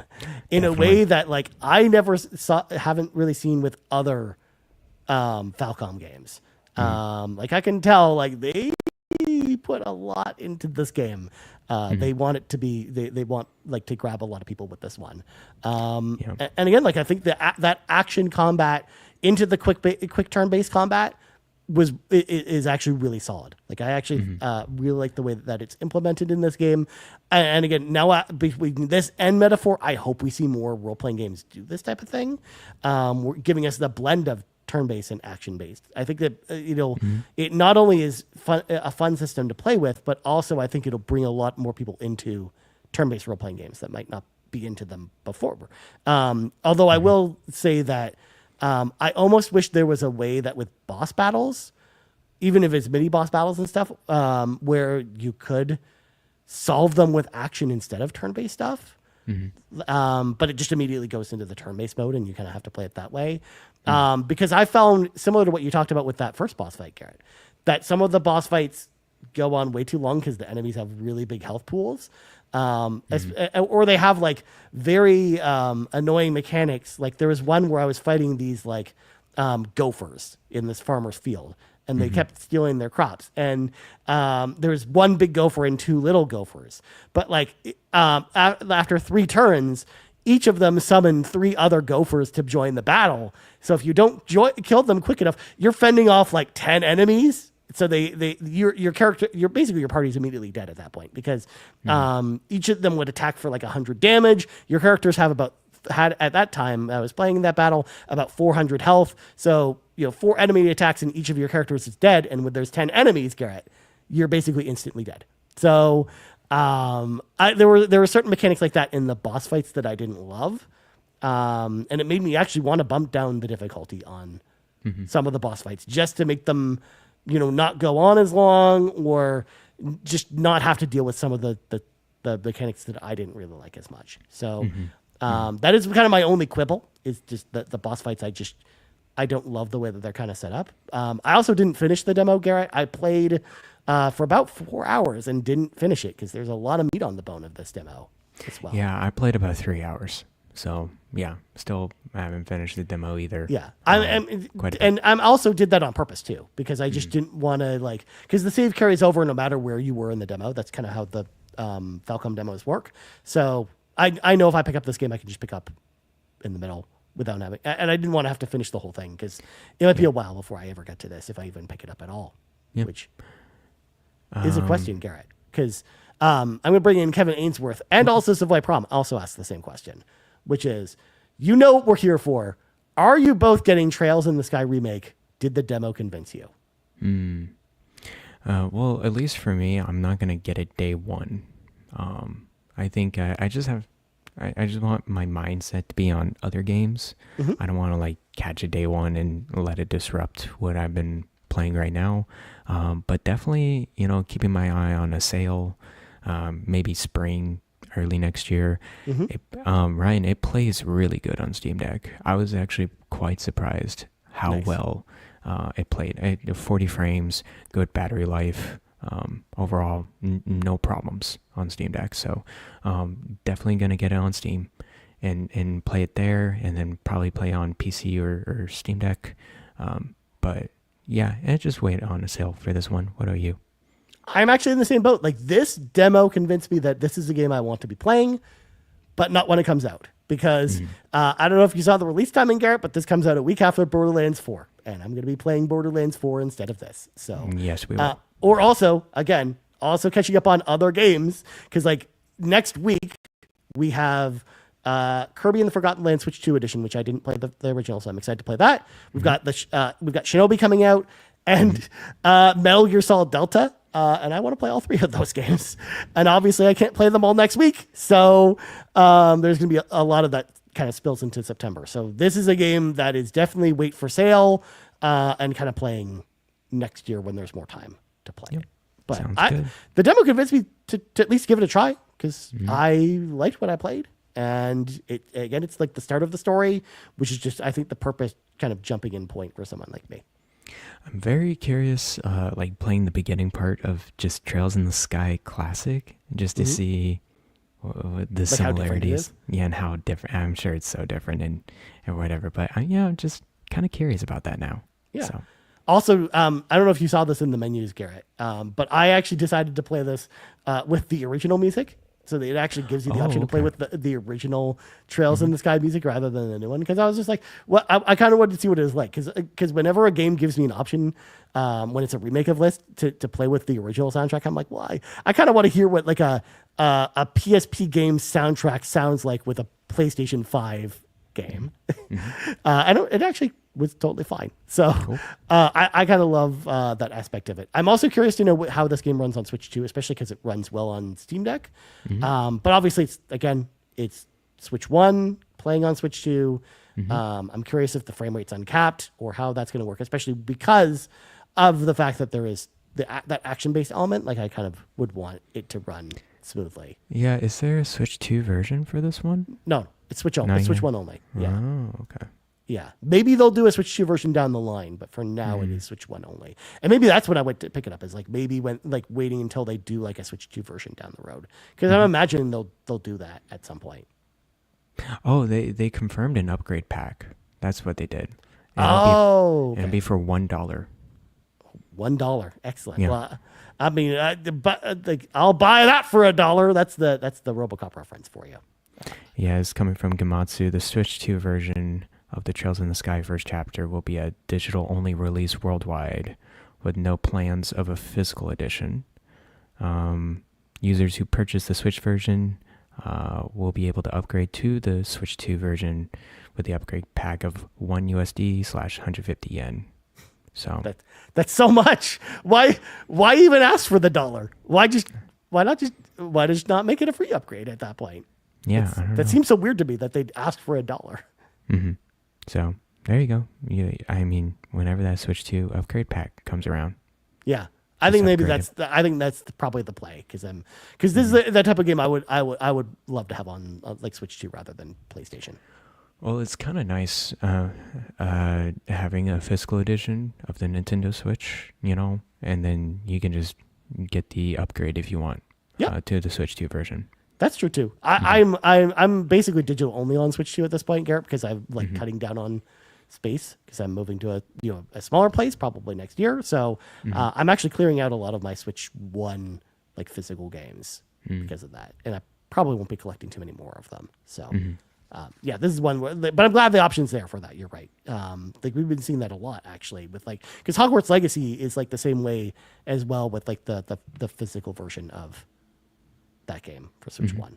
in a way that like I never haven't really seen with other Falcom games. Like I can tell like they put a lot into this game. They want it to be, they want like to grab a lot of people with this one. And again, like I think that action combat into the quick turn-based combat is actually really solid. Like I actually really like the way that it's implemented in this game. And again, now between this and Metaphor, I hope we see more role-playing games do this type of thing. We're giving us the blend of turn-based and action-based. I think that it not only is a fun system to play with, but also I think it'll bring a lot more people into turn-based role-playing games that might not be into them before. Although I will say that I almost wish there was a way that with boss battles, even if it's mini boss battles and stuff, where you could solve them with action instead of turn-based stuff. But it just immediately goes into the turn-based mode, and you kind of have to play it that way. Because I found, similar to what you talked about with that first boss fight, Garrett, that some of the boss fights go on way too long because the enemies have really big health pools. Or they have like very annoying mechanics. Like there was one where I was fighting these like gophers in this farmer's field, and they kept stealing their crops. And there was one big gopher and 2 little gophers. But like after 3 turns, each of them summoned 3 other gophers to join the battle. So if you don't kill them quick enough, you're fending off like 10 enemies. So your character, basically your party's immediately dead at that point, because each of them would attack for like 100 damage. Your characters had at that time I was playing that battle about 400 health. So 4 enemy attacks and each of your characters is dead. And when there's 10 enemies, Garrett, you're basically instantly dead. So there were certain mechanics like that in the boss fights that I didn't love, and it made me actually want to bump down the difficulty on some of the boss fights just to make them not go on as long, or just not have to deal with some of the the mechanics that I didn't really like as much. So that is kind of my only quibble, is just the boss fights. I don't love the way that they're kind of set up. I also didn't finish the demo, Garrett. I played for about 4 hours and didn't finish it because there's a lot of meat on the bone of this demo as well. Yeah, I played about 3 hours. So yeah, still haven't finished the demo either. Yeah, I'm also did that on purpose too, because I just didn't want to because the save carries over no matter where you were in the demo. That's kind of how the Falcom demos work. So I know if I pick up this game, I can just pick up in the middle without having, and I didn't want to have to finish the whole thing because it might be a while before I ever get to this, if I even pick it up at all, which is a question, Garrett, because I'm going to bring in Kevin Ainsworth and also Savoy Prom also ask the same question, which is, what we're here for. Are you both getting Trails in the Sky remake? Did the demo convince you? Well, at least for me, I'm not going to get it day one. I think I just want my mindset to be on other games. I don't want to catch it day one and let it disrupt what I've been playing right now. But definitely, keeping my eye on a sale, maybe spring, early next year. Ryan, it plays really good on Steam Deck. I was actually quite surprised how well it played. 40 frames, good battery life. Overall, no problems on Steam Deck. So definitely going to get it on Steam and play it there, and then probably play on PC or Steam Deck. But yeah, and just wait on a sale for this one. What about you? I'm actually in the same boat. This demo convinced me that this is a game I want to be playing, but not when it comes out. Because I don't know if you saw the release timing, Garrett, but this comes out a week after Borderlands 4. And I'm going to be playing Borderlands 4 instead of this. So yes, we will. Or also catching up on other games. Because next week, we have Kirby and the Forgotten Land Switch 2 edition, which I didn't play the original, so I'm excited to play that. We've got we've got Shinobi coming out, and Metal Gear Solid Delta. And I want to play all three of those games. And obviously I can't play them all next week. So there's going to be a lot of that kind of spills into September. So this is a game that is definitely wait for sale and kind of playing next year when there's more time to play it. But the demo convinced me to at least give it a try, because I liked what I played. And it's the start of the story, which is just, I think, the perfect kind of jumping in point for someone like me. I'm very curious, playing the beginning part of just Trails in the Sky Classic, just to see the similarities. And how different. I'm sure it's so different and whatever. But I'm just kind of curious about that now. Yeah. So. Also, I don't know if you saw this in the menus, Garrett, but I actually decided to play this with the original music. So it actually gives you the option to play with the original Trails in the Sky music rather than the new one. Because I was just I kind of wanted to see what it was like. Because whenever a game gives me an option, when it's a remake of list, to play with the original soundtrack, I'm like, well, I kind of want to hear what a PSP game soundtrack sounds like with a PlayStation 5 game. It actually was totally fine. So cool. I kind of love that aspect of it. I'm also curious to know how this game runs on Switch 2, especially because it runs well on Steam Deck. But obviously, it's Switch 1 playing on Switch 2. I'm curious if the frame rate's uncapped or how that's going to work, especially because of the fact that there is that action-based element. I kind of would want it to run smoothly. Yeah, is there a Switch 2 version for this one? No, it's Switch only. It's Switch 1 only. Yeah. Oh, okay. Yeah, maybe they'll do a Switch 2 version down the line, but for now it is Switch 1 only. And maybe that's when I went to pick it up, is maybe when waiting until they do a Switch 2 version down the road, because I'm imagining they'll do that at some point. Oh, they confirmed an upgrade pack. That's what they did. And it'll be for $1. $1, excellent. Yeah. Well, I mean, I'll buy that for $1. That's the RoboCop reference for you. Yeah, it's coming from Gamatsu. The Switch 2 version of the Trails in the Sky first chapter will be a digital-only release worldwide, with no plans of a physical edition. Users who purchase the Switch version will be able to upgrade to the Switch 2 version with the upgrade pack of $1 / 150 yen. So that's so much. Why even ask for the $1? Why not just make it a free upgrade at that point? Yeah, that seems so weird to me that they'd ask for $1. So there you go. I mean, whenever that Switch 2 upgrade pack comes around. Yeah. I think maybe upgrade that's probably the play because this is that type of game I would love to have on like Switch 2 rather than PlayStation. Well, it's kind of nice having a physical edition of the Nintendo Switch, and then you can just get the upgrade if you want to the Switch 2 version. That's true too. I'm basically digital only on Switch 2 at this point, Garrett, because I'm like cutting down on space because I'm moving to a smaller place probably next year. So I'm actually clearing out a lot of my Switch 1 like physical games because of that, and I probably won't be collecting too many more of them. So this is one but I'm glad the option's there for that. You're right. Like we've been seeing that a lot actually with like because Hogwarts Legacy is like the same way as well with like the physical version of that game for Switch 1.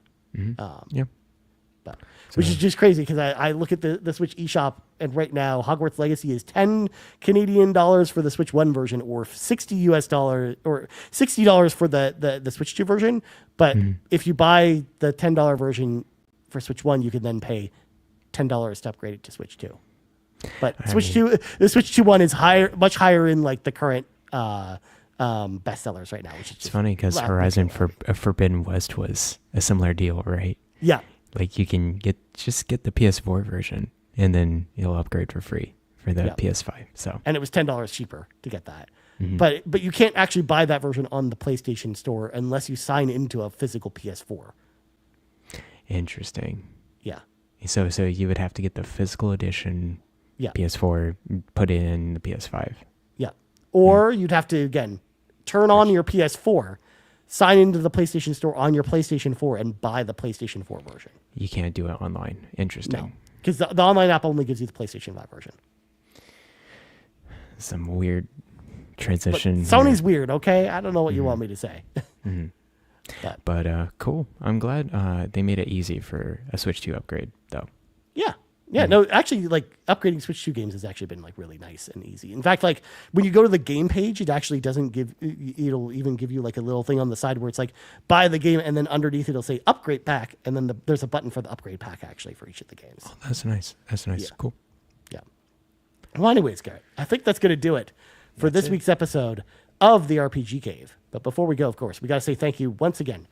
But which is just crazy because I look at the Switch eShop and right now Hogwarts Legacy is $10 Canadian for the Switch 1 version or $60 or $60 for the Switch 2 version. But if you buy the $10 version for Switch 1, you can then pay $10 to upgrade it to Switch 2. But the Switch 2 one is much higher in like the current bestsellers right now. Which is it's funny because Horizon Forbidden West was a similar deal, right? Yeah. Like you can get the PS4 version and then you'll upgrade for free for the PS5. So and it was $10 cheaper to get that. But you can't actually buy that version on the PlayStation Store unless you sign into a physical PS4. Interesting. Yeah. So you would have to get the physical edition PS4, put it in the PS5. Yeah. Or you'd have to again turn on your PS4, sign into the PlayStation Store on your PlayStation 4 and buy the PlayStation 4 version. You can't do it online. Interesting. No, because the online app only gives you the PlayStation 5 version. Some weird transition. But Sony's weird, okay? I don't know what you want me to say. But cool. I'm glad they made it easy for a Switch 2 upgrade, though. Yeah, no, actually, like, upgrading Switch 2 games has actually been, like, really nice and easy. In fact, like, when you go to the game page, it actually doesn't it'll even give you, like, a little thing on the side where it's, like, buy the game, and then underneath it'll say upgrade pack, and then there's a button for the upgrade pack, actually, for each of the games. Oh, that's nice. Yeah. Cool. Yeah. Well, anyways, Garrett, I think that's going to do it for this week's episode of the RPG Cave. But before we go, of course, we got to say thank you once again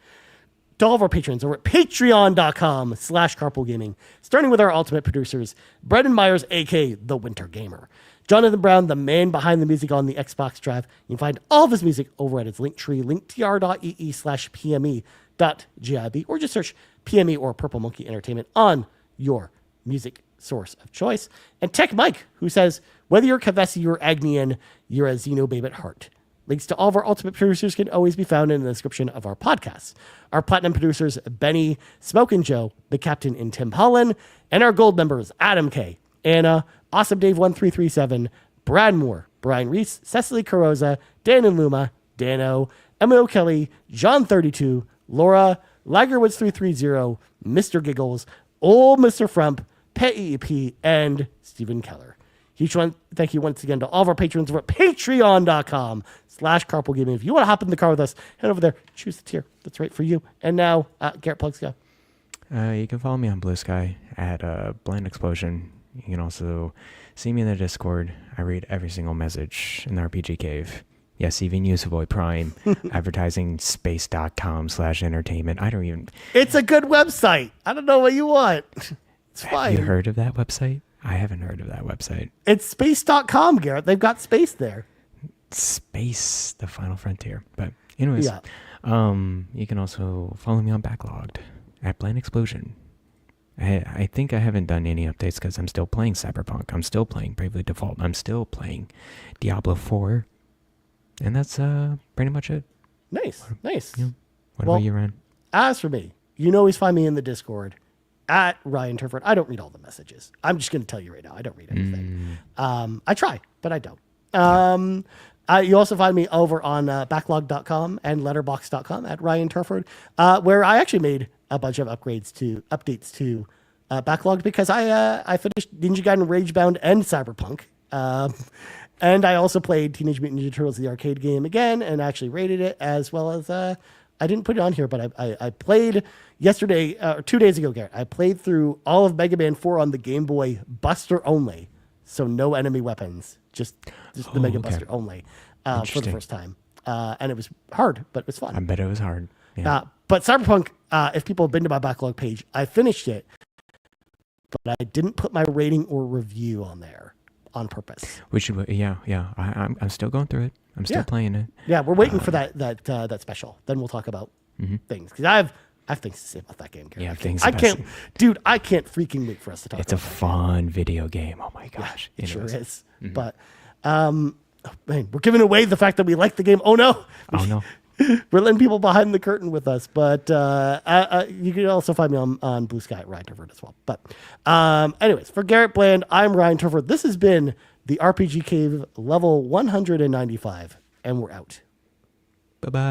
to all of our patrons over at patreon.com/carpoolgaming, starting with our ultimate producers, Brendan Myers, a.k.a. The Winter Gamer, Jonathan Brown, the man behind the music on the Xbox Drive. You can find all of his music over at his link tree, linktr.ee/pme.gib, or just search PME or Purple Monkey Entertainment on your music source of choice. And TechMike, who says, whether you're Kevesi or Agnian, you're a Xenobabe at heart. Links to all of our ultimate producers can always be found in the description of our podcasts. Our platinum producers, Benny, Smoke and Joe, the Captain, and Tim Paullin, and our gold members, Adam K, Anna, Awesome Dave 1337, Brad Moore, Brian Reese, Cecily Carrozza, Dan and Luma, Dannohh, Emma Kelly, John 32, Laura, Lagerwoods 330, Mr. Giggles, OldMrFrump, Peje, and Stephen Keller. Thank you once again to all of our patrons over at patreon.com/carpoolgaming. If you want to hop in the car with us, head over there, choose the tier that's right for you. And now, Garrett, plugs go. You can follow me on Blue Sky at Blind Explosion. You can also see me in the Discord. I read every single message in the RPG Cave. Yes, even use Avoid Prime, advertising space.com/entertainment. I don't even... It's a good website. I don't know what you want. It's fine. Have you heard of that website? I haven't heard of that website. It's space.com, Garrett. They've got space there. Space, the final frontier. But anyways, you can also follow me on Backlogged at Blind Explosion. I think I haven't done any updates because I'm still playing Cyberpunk. I'm still playing Bravely Default. I'm still playing Diablo 4. And that's pretty much it. Nice. Yeah. What about you, Ryan? As for me, you can always find me in the Discord at Ryan Turford. I don't read all the messages. I'm just going to tell you right now. I don't read anything. I try, but I don't. You also find me over on backlog.com and letterbox.com at Ryan Turford, where I actually made a bunch of updates to Backlog because I finished Ninja Gaiden Ragebound and Cyberpunk. And I also played Teenage Mutant Ninja Turtles, the arcade game again, and actually rated it, as well as I didn't put it on here, but I played yesterday, or 2 days ago, Garrett. I played through all of Mega Man 4 on the Game Boy Buster only. So no enemy weapons, just the Mega Buster only for the first time. and it was hard, but it was fun. I bet it was hard. Yeah. But Cyberpunk, if people have been to my backlog page, I finished it, but I didn't put my rating or review on there on purpose. I'm still going through it. I'm still playing it. Yeah, we're waiting for that special. Then we'll talk about things, because I have things to say about that game. Garret. I can't freaking wait for us to talk. It's a fun video game. Oh my gosh, it sure is. Mm-hmm. But man, we're giving away the fact that we like the game. Oh no. We're letting people behind the curtain with us, but you can also find me on Blue Sky at Ryan Turford as well. But anyways, for Garret Bland, I'm Ryan Turford. This has been the RPG Cave level 195, and we're out. Bye-bye.